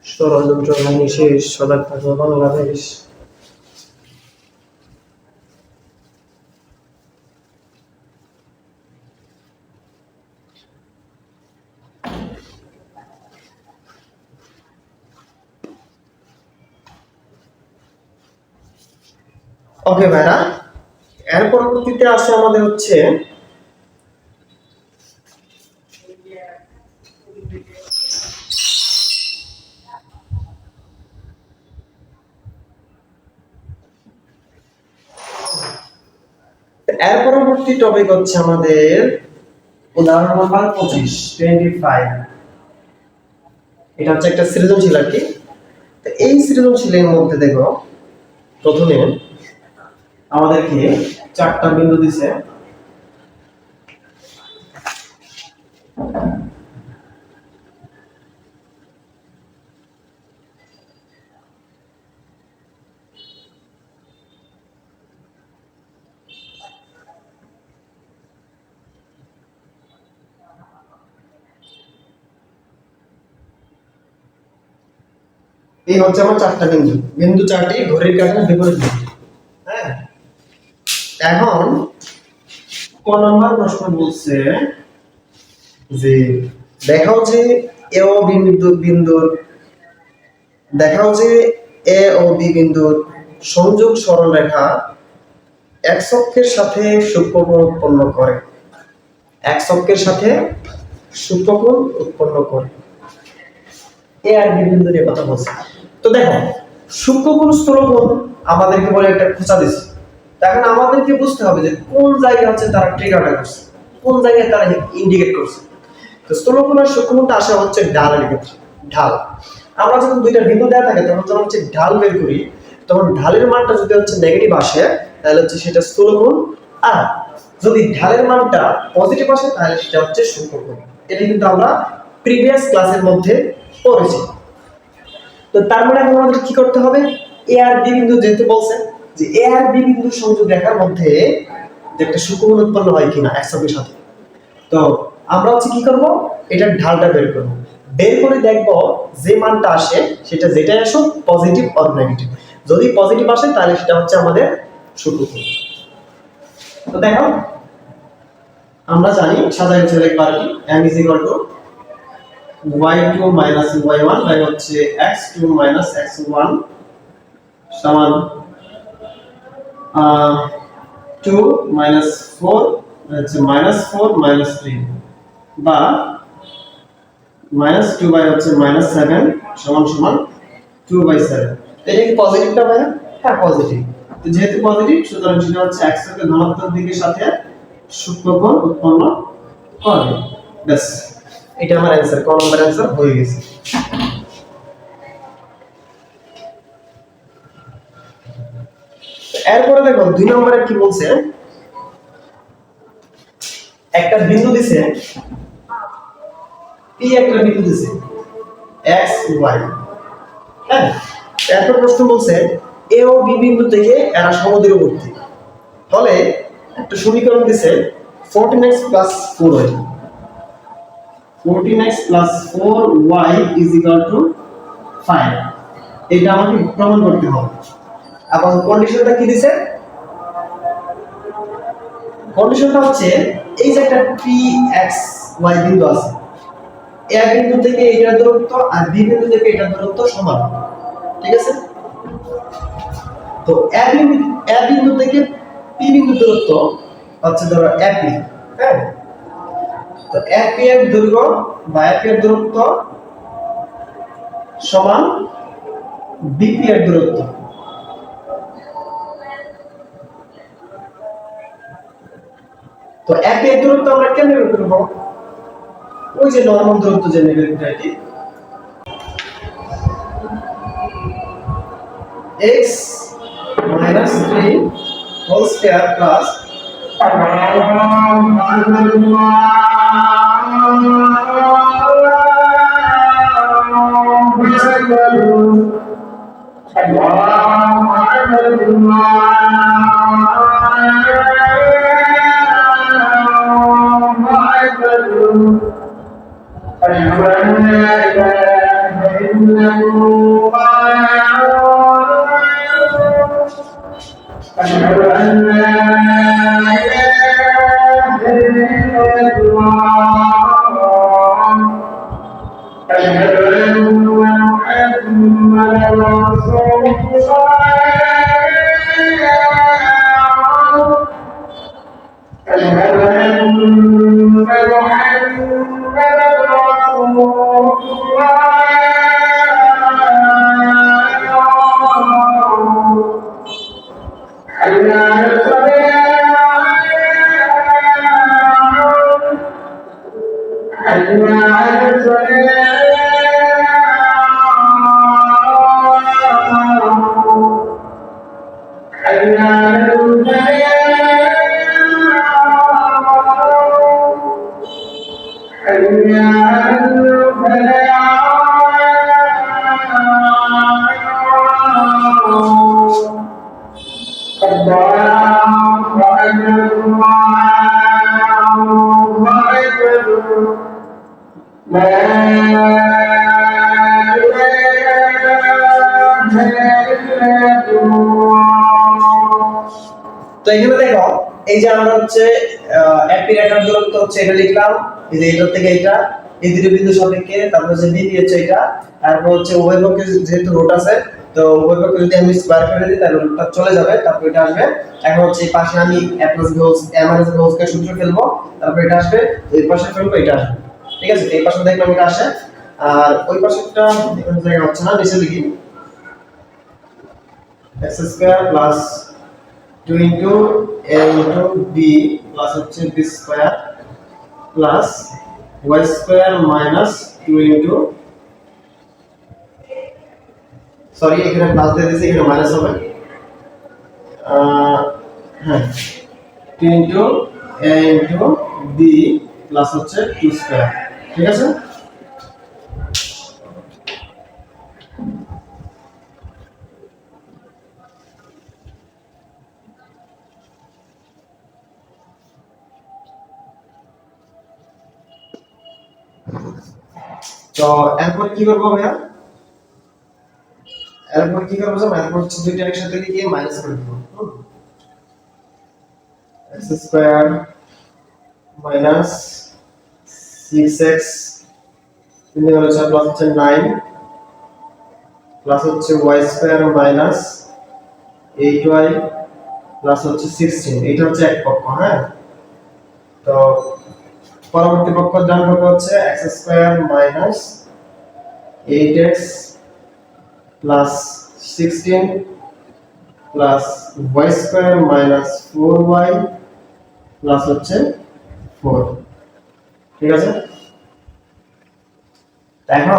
ষড়যন্ত্র বাহিনী শেষ, সজাগ থাকবে বাংলাদেশ। ওকে ভাইরা, এর পরবর্তীতে আছে আমাদের হচ্ছে এর পরবর্তী টপিক হচ্ছে আমাদের উদাহরণ নাম্বার 25 এটা হচ্ছে একটা সৃজনশীল আর কি। তো এই সৃজনশীলের মধ্যে দেখো প্রথমে আমাদেরকে চারটা বিন্দু দিছে, এই হচ্ছে আমার চারটা বিন্দু, বিন্দু চারটি ঘড়ির কাঁটার বিপরীত দিকে। হ্যাঁ, এখন ক নম্বর প্রশ্ন বলছে যে দেখাও যে এ ও বি বিন্দুর দেখাও যে এ ও বি বিন্দুর সংযোগ সরলরেখা এক্স অক্ষের সাথে সূক্ষ্মকোণ উৎপন্ন করে, এক্স অক্ষের সাথে সূক্ষ্মকোণ উৎপন্ন করে। এ আর বি বিন্দু নিয়ে কথা বলছে। তো দেখো সূক্ষ্মকোণ স্থূলকোণ আমাদেরকে বলে একটা খোঁচা দিচ্ছে। এখন আমাদেরকে বুঝতে হবে যে কোন জায়গায় হচ্ছে তারা ট্রিগারটা করছে, কোন জায়গায় তারা ইন্ডিকেট করছে। তো স্থূলকোণ আর সূক্ষ্মকোণটা আসা হচ্ছে ঢালের ক্ষেত্রে। ঢাল আমরা যখন দুইটা বিন্দু দেওয়া থাকে তখন যখন হচ্ছে ঢাল বের করি, তখন ঢালের মানটা যদি হচ্ছে নেগেটিভ আসে তাহলে হচ্ছে সেটা স্থূলকোণ, আর যদি ঢালের মানটা পজিটিভ আসে তাহলে সেটা হচ্ছে সূক্ষ্মকোণ। এটা কিন্তু আমরা প্রিভিয়াস ক্লাসের মধ্যে পড়েছি। তো তার মানে এখন আমাদের কি করতে হবে, এ আর বি বিন্দু যেহেতু বলছে যে এ আর বি বিন্দু সংযোগ রেখার মধ্যে যে একটা সূক্ষ্মকোণ উৎপন্ন হয় কিনা এক্স অক্ষের সাথে। তো আমরা হচ্ছে কি করব, এটার ঢালটা বের করব, বের করে দেখব যে মানটা আসে সেটা যেটাই আসুক পজিটিভ অর নেগেটিভ। যদি পজিটিভ আসে তাহলে সেটা হচ্ছে আমাদের সূক্ষ্মকোণ। তো দেখো আমরা জানি সাজাই হচ্ছে লিখবা কি m = y2 - y1 বাই হচ্ছে x2 - x1 সমান 2 - 4 হচ্ছে -4 - 3 বা -2 বাই হচ্ছে -7 সমান সমান 2/7। এটা কি পজিটিভটা ভাই? হ্যাঁ পজিটিভ। তো যেহেতু পজিটিভ সুতরাং সেটা হচ্ছে x এর ধনাত্মক দিকের সাথে সূক্ষ্মকোণ উৎপন্ন করবে। ব্যাস এটা আমার অ্যানসার, ক নম্বর অ্যানসার হয়ে গেছে। এরপরে দেখো 2 নম্বরে কি বলছে, একটা বিন্দু দিছে p, একটা বিন্দু দিছে x y। হ্যাঁ, এরপর প্রশ্ন বলছে a ও b বিন্দু থেকে এরা সমদূরবর্তী হলে একটা সমীকরণ দিছে 14x + 4y, 14x + 4y = 5। এটা আমাকে প্রমাণ করতে হবে। এবং কন্ডিশনটা কি দিছে, কন্ডিশনটা হচ্ছে এই যে একটা px y বিন্দু আছে, a বিন্দু থেকে এটার দূরত্ব আর b বিন্দু থেকে এটার দূরত্ব সমান, ঠিক আছে? তো a বিন্দু থেকে p দূরত্ব হচ্ছে ধরো এপি, হ্যাঁ, তো এপি এর দৈর্ঘ্য বা এপি এর দূরত্ব সমান বিপি এর দূরত্ব। তো এপি এর দূরত্ব আমরা কেমনে বের করব? ওই যে নরমাল দূরত্ব যে নেবে এটি x minus 3 whole square plus أشهد أن لا إله إلا الله أشهد أن محمدا رسول الله أشهد أن محمدا رسول الله حي على الصلاة حي على الصلاة حي على الفلاح حي على الفلاح الله أكبر الله أكبر لا إله إلا الله। তো এখানে দেখো এই যে আমরা হচ্ছে এপি রেখার দূরত্ব হচ্ছে এটা লিখলাম, এই যে এটা থেকে এটা এই দুটো বিন্দু সাপেক্ষে, তারপর হচ্ছে বিপি হচ্ছে এটা, তারপর হচ্ছে উভয় পক্ষে যেহেতু রুট আছে তো উভয় পক্ষে যদি আমি স্কয়ার করে দিই তাহলে রুটটা চলে যাবে, তারপর এটা আসবে। এখন হচ্ছে এই পাশে আমি a plus b whole a minus b whole square সূত্র ফেলবো, তারপর এটা আসবে, এই পাশে ফেলবো এটা আসবে, ঠিক আছে। এই পাশে দেখলাম এটা আসে, আর ওই পাশেরটা এখানে জায়গা হচ্ছে না, নিচে লিখি x square plus 2 into a into b plus হচ্ছে b square plus y square minus 2 into, sorry এখানে প্লাস দিয়ে দিয়েছি, এখানে মাইনাস হবে, হ্যাঁ 2 into a into b plus হচ্ছে 2 স্কয়ার, ঠিক আছে। তো এরপর কি করবো ভাইয়া? এরপর কি করবো জানো? এরপর হচ্ছে দুইটা একসাথে লিখে মাইনাস করে দেবো, x স্কয়ার মাইনাস 6x তিন হলো 4 প্লাস হচ্ছে 9 প্লাস হচ্ছে y square minus 8y plus হচ্ছে 16, এটা হচ্ছে এক পক্ষ, হ্যাঁ। তো পরবর্তী পক্ষ ডান পক্ষ হচ্ছে x square minus 8x plus 16 plus y square minus 4y plus হচ্ছে 4, ঠিক আছে। এখন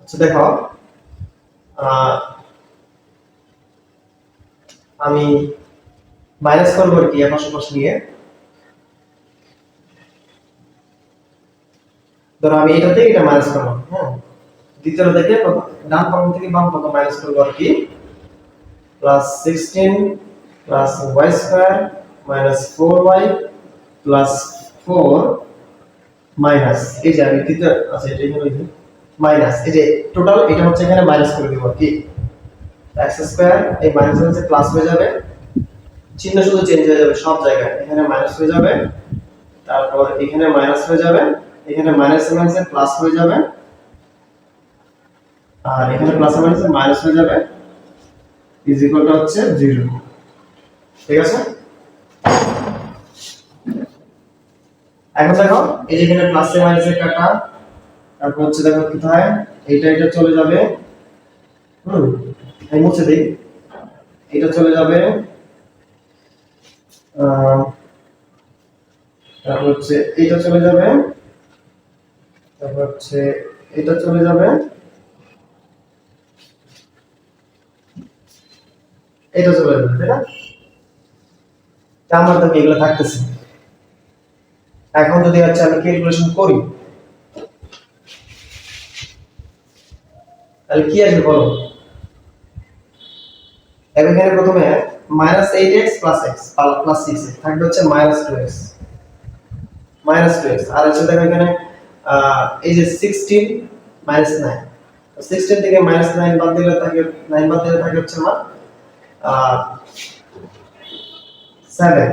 আচ্ছা দেখো আমি মাইনাস করবো কি এপাশ ওপাশ নিয়ে, ধরো আমি এটা থেকে এটা মাইনাস করবো, হ্যাঁ, দ্বিতীয়টা থেকে ডান পক্ষ থেকে বাম পক্ষ মাইনাস করবো আর কি, plus 16 plus y square minus 4y plus 4 minus, এই যে আমি দ্বিতীয়, আচ্ছা এটা এখানে লিখি মাইনাস, এই যে টোটাল এটা হচ্ছে এখানে মাইনাস করে দেব আর কি, x স্কয়ার এই মাইনাস হচ্ছে প্লাস হয়ে যাবে, চিহ্ন শুধু চেঞ্জ হয়ে যাবে সব জায়গায়, এখানে মাইনাস হয়ে যাবে, তারপর এখানে মাইনাস হয়ে যাবে, এখানে মাইনাস মাইনাসে প্লাস হয়ে যাবে, আর এখানে প্লাস মাইনাসে মাইনাস হয়ে যাবে, ইজ ইকুয়াল টু হচ্ছে 0, ঠিক আছে। এখন দেখো এই যে এখানে প্লাসে মাইনাসে কাটা, তারপর হচ্ছে দেখো কোথায় এটা চলে যাবে, আমি মুছে দিই, এটা চলে যাবে, তারপর হচ্ছে এটা চলে যাবে, তারপর হচ্ছে এটা চলে যাবে, এটা চলে যাবে, তাই না? তা আমার তো এগুলো থাকতেছে। এখন যদি হচ্ছে আমি ক্যালকুলেশন করি তাহলে কি আসবে বলো? এখানে প্রথমে -8x + x + 6 থাকবে হচ্ছে -2x, আর হচ্ছে দেখো এখানে এই যে 16 -9, 16 থেকে -9 বাদ দিলে থাকে, 9 বাদ দিলে থাকে হচ্ছে আমার 7,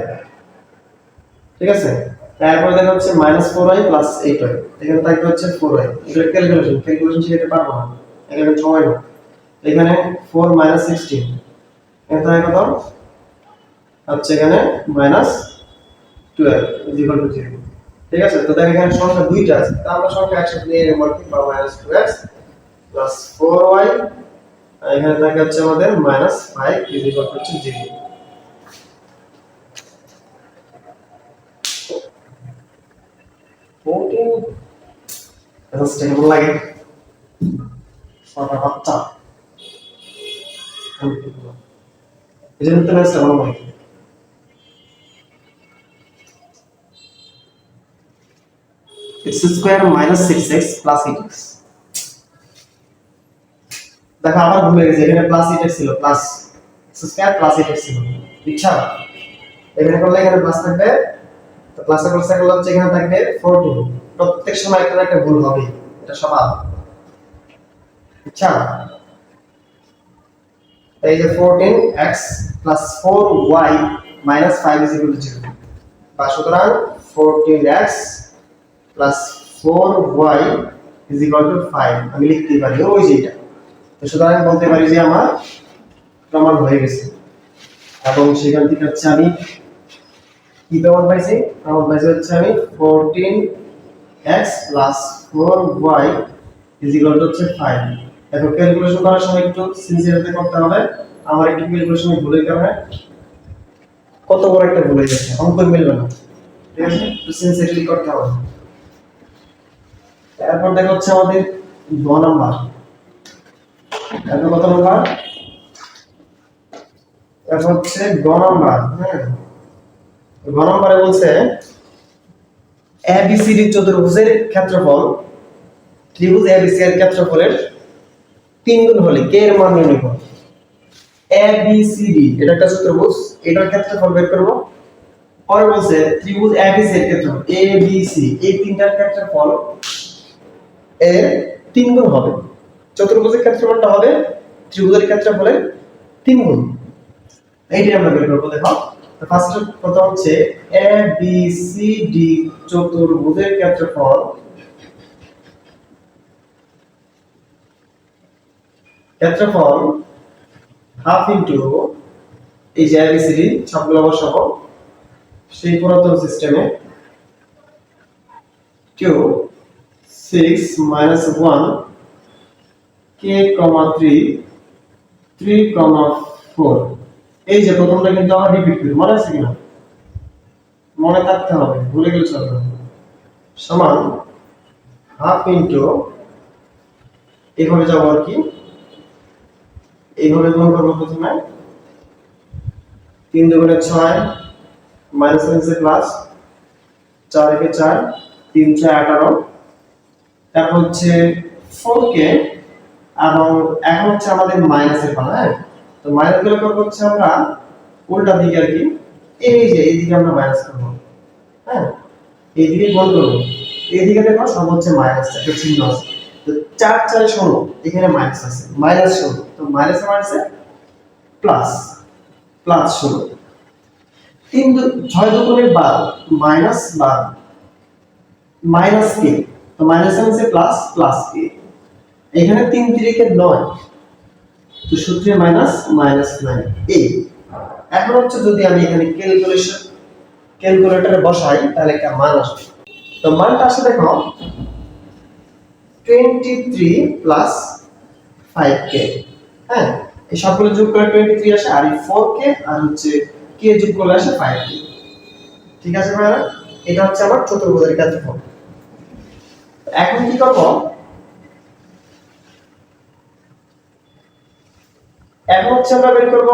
ঠিক আছে? তারপর দেখো হচ্ছে -4y + 8y, এখানে থাকবে হচ্ছে 4y। এটা ক্যালকুলেশন শিখতে পারবো না, এখানে সময় না। এখানে 4 - 16, এখানে থাকে কত হচ্ছে, এখানে -12 = 0, ঠিক আছে? তো দেখো এখানে সংখ্যা দুইটা আছে, তা আমরা সংখ্যা একসাথে নিয়ে নেব কি, বা -2x + 4y, আর এখানে থাকে হচ্ছে আমাদের -5 = 0। ওকে, এটা স্টেবল লাগে সবার বাচ্চা, এই জন্য তো ম্যাথটা ভালো লাগে। x² - 6x + 8x, দেখো আবার ভুলে গেছি, এখানে +8x ছিল, প্লাস x² + 8x ছিল, বুঝছো? এখানে করলে এখানে প্লাস থাকবে, তো প্লাসের প্লাসে করলে হচ্ছে এখানে থাকবে 14। প্রত্যেক সময় একটা না একটা ভুল হবে, এটা স্বাভাবিক, বুঝছো? এই যে 14x + 4y - 5 = 0, বা সুতরাং 14x + 4y = 5 আমি লিখতে পারি ওই যে এটা। তো সুতরাং বলতে পারি যে আমার প্রমাণ হয়ে গেছে, এবং সেখান থেকে হচ্ছে আমি কি প্রমাণ পাইছি? প্রমাণ পাইছি হচ্ছে আমি 14x + 4y = 5। দেখো ক্যালকুলেশন করার সময় একটু সিনসিয়ারিটি করতে হবে, আমার একটু ক্যালকুলেশনে ভুলের কারণে কত বড় একটা ভুল হয়ে গেছে, অঙ্ক মিলবে না, ঠিক আছে? একটু সিনসিয়ারিটি করতে হবে। তারপর দেখো হচ্ছে আমাদের 2 নাম্বার, এত কত নাম্বার? তারপর হচ্ছে 2 নাম্বার, হ্যাঁ 2 নাম্বারে বলছে ABCD চতুর্ভুজের ক্ষেত্রফল ত্রিভুজ ABC এর ক্ষেত্রফলের 3 গুণ হলে কে এর মান নির্ণয় করো। ABCD এটা একটা চতুর্ভুজ, এটার ক্ষেত্রফল বের করব। পরে বলছে ত্রিভুজ ABC এর ক্ষেত্রফল ABC, এই তিনটার ক্ষেত্রফল এর 3 গুণ হবে। চতুর্ভুজের ক্ষেত্রফলটা হবে ত্রিভুজের ক্ষেত্রফলের 3 গুণ, এইটাই আমরা বের করব। দেখো তো ফার্স্ট কথা হচ্ছে ABCD চতুর্ভুজের ক্ষেত্রফল হাফ ইনটু এই যে ABCD সবগুলো বসাবো সেই পুরাতন সিস্টেমে 2 6 - 1 k, 3 3, 4, এই যে প্রথমটা কিন্তু আবার রিপিট করি, মনে আছে কিনা? মনে থাকতে হবে, ভুলে গেলে চলবে না। সমান হাফ ইনটু, এইভাবে যাবো আর কি, এইভাবে গুণ করবো প্রথমে 3 দুগুণে 6 মাইনাস নিচে প্লাস 4 একে 4 3 4 18, তারপর হচ্ছে 4k, এবং এখন হচ্ছে আমাদের মাইনাসের পালা, হ্যাঁ? তো মাইনাস গুলো করবো হচ্ছে আমরা উল্টা দিকে আর কি, এই যে এইদিকে আমরা মাইনাস করবো, হ্যাঁ এইদিকে গুণ করবো, এইদিকে দেখো সব হচ্ছে মাইনাস, একটা চিহ্ন আছে। তো 4 4 16, এখানে মাইনাস আছে, মাইনাস 16, তো মাইনাসে মাইনাসে প্লাস, প্লাস 16, 3 6 দুগুণে 12 মাইনাস 12 মাইনাস কে, তো মাইনাস আছে প্লাস, প্লাস কে, এখানে 3 3 9, তো সূত্রে মাইনাস মাইনাস 9 এই। এখন হচ্ছে যদি আমি এখানে ক্যালকুলেটরে বসাই তাহলে একটা মান আসবে, তো মানটা আসে দেখো 23 প্লাস 5k। হ্যাঁ, এই সবগুলো যোগ করে 23 আসে, আর এই 4k আর হচ্ছে k যোগ করলে আসে 5k। ঠিক আছে ভাইরা, এটা হচ্ছে আমার চতুর্ভুজের ক্ষেত্রফল। এখন কি করব, এখন হচ্ছে আমরা বের করব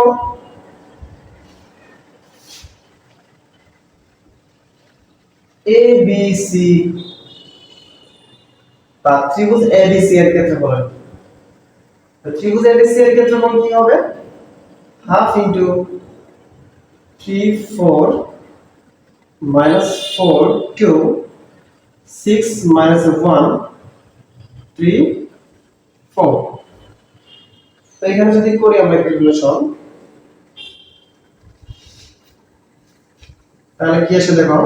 ABC বা ত্রিভুজ ABC এর ক্ষেত্রফল। তো ত্রিভুজ ABC এর ক্ষেত্রফল কি হবে, হাফ ইনটু 3 4 minus 4 2 6 minus 1 3 4। তো এখানে যদি করি আমরা ক্যালকুলেশন, তাহলে কি আসে দেখো,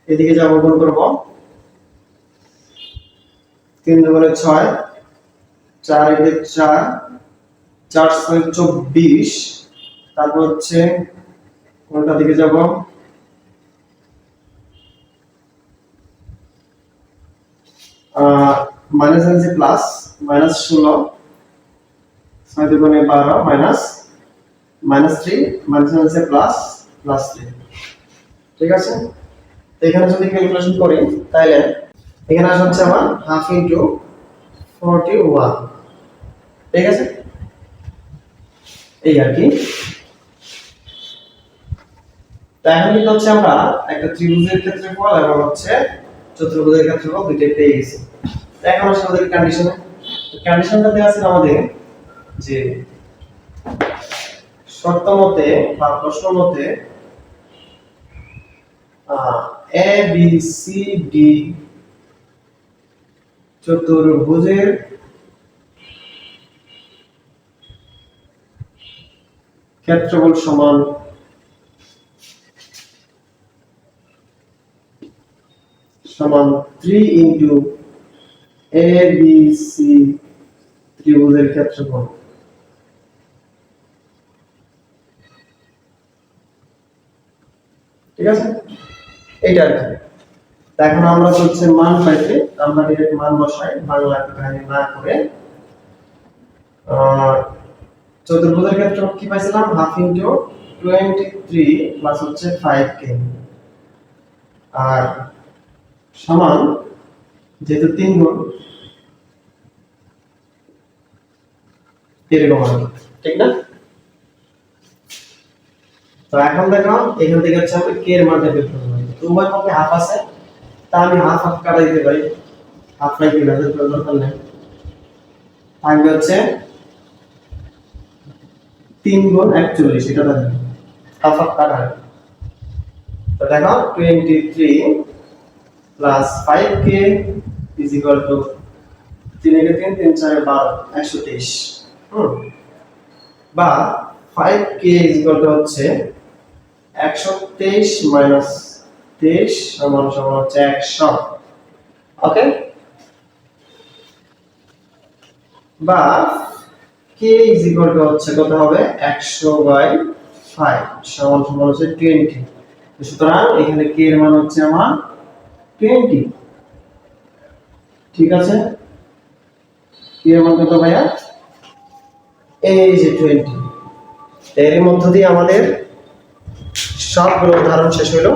এদিকে যাব গুণ করব 3 দুগুণে 6 4 একে 4 4 6 24, তারপর হচ্ছে কোনটা দিকে যাব, মাইনাস আছে প্লাস, মাইনাস 16 6 দুগুণে 12 মাইনাস মাইনাস 3 মাইনাস আছে প্লাস প্লাস 3। ঠিক আছে, তো এখানে যদি ক্যালকুলেশন করি তাহলে এখানে আসে হচ্ছে আমার হাফ ইনটু 41। ঠিক আছে, এই আর কি। তো এখন কিন্তু হচ্ছে আমরা একটা ত্রিভুজের ক্ষেত্রফল এবং হচ্ছে চতুর্ভুজের ক্ষেত্রফল দুইটাই পেয়ে গেছি। তো এখন আসলে আমাদের কন্ডিশনটা দেওয়া আছে আমাদের যে শর্ত মতে বা প্রশ্ন মতে এ বি সি ডি চতুর্ভুজের ক্ষেত্রফল সমান সমান 3 ইনটু এ বি সি ত্রিভুজের ক্ষেত্রফল। ঠিক আছে, এইটা আর কি। এখন আমরা হচ্ছে মান পাইতে আমরা ডাইরেক্ট মান বসাই, বাংলা কাহিনী না করে। চতুর্ভুজের ক্ষেত্রফল কি পাইছিলাম, হাফ ইনটু 23 প্লাস হচ্ছে 5k, আর সমান যেহেতু 3 গুণ এরকম হবে, ঠিক না? তো এখন দেখো এখান থেকে হচ্ছে আমরা k এর মানটা বের করতে পারি। তো উভয় পক্ষে হাফ আছে, তা আমি হাফ হাফ কাটা দিতে পারি, হাফ রাখি না, দরকার নেই। থাকবে হচ্ছে 3 গুণ 41, এটা থাকবে, হাফ হাফ কাটা। তো দেখো 23 plus 5k is equal to 3 এর 3 3 4 12 123। বা 5k ইজ ইকুয়াল টু হচ্ছে 123 মাইনাস 23 সমান সমান হচ্ছে 100। ওকে, বা k ইজ ইকুয়াল টু হচ্ছে কত হবে, 100/5 সমান সমান হচ্ছে 20। সুতরাং এখানে k এর মান হচ্ছে আমার 20। ঠিক আছে, k এর মান কত ভাইয়া, এই যে 20। এর মধ্য দিয়ে আমাদের সবগুলো উদাহরণ শেষ হলো।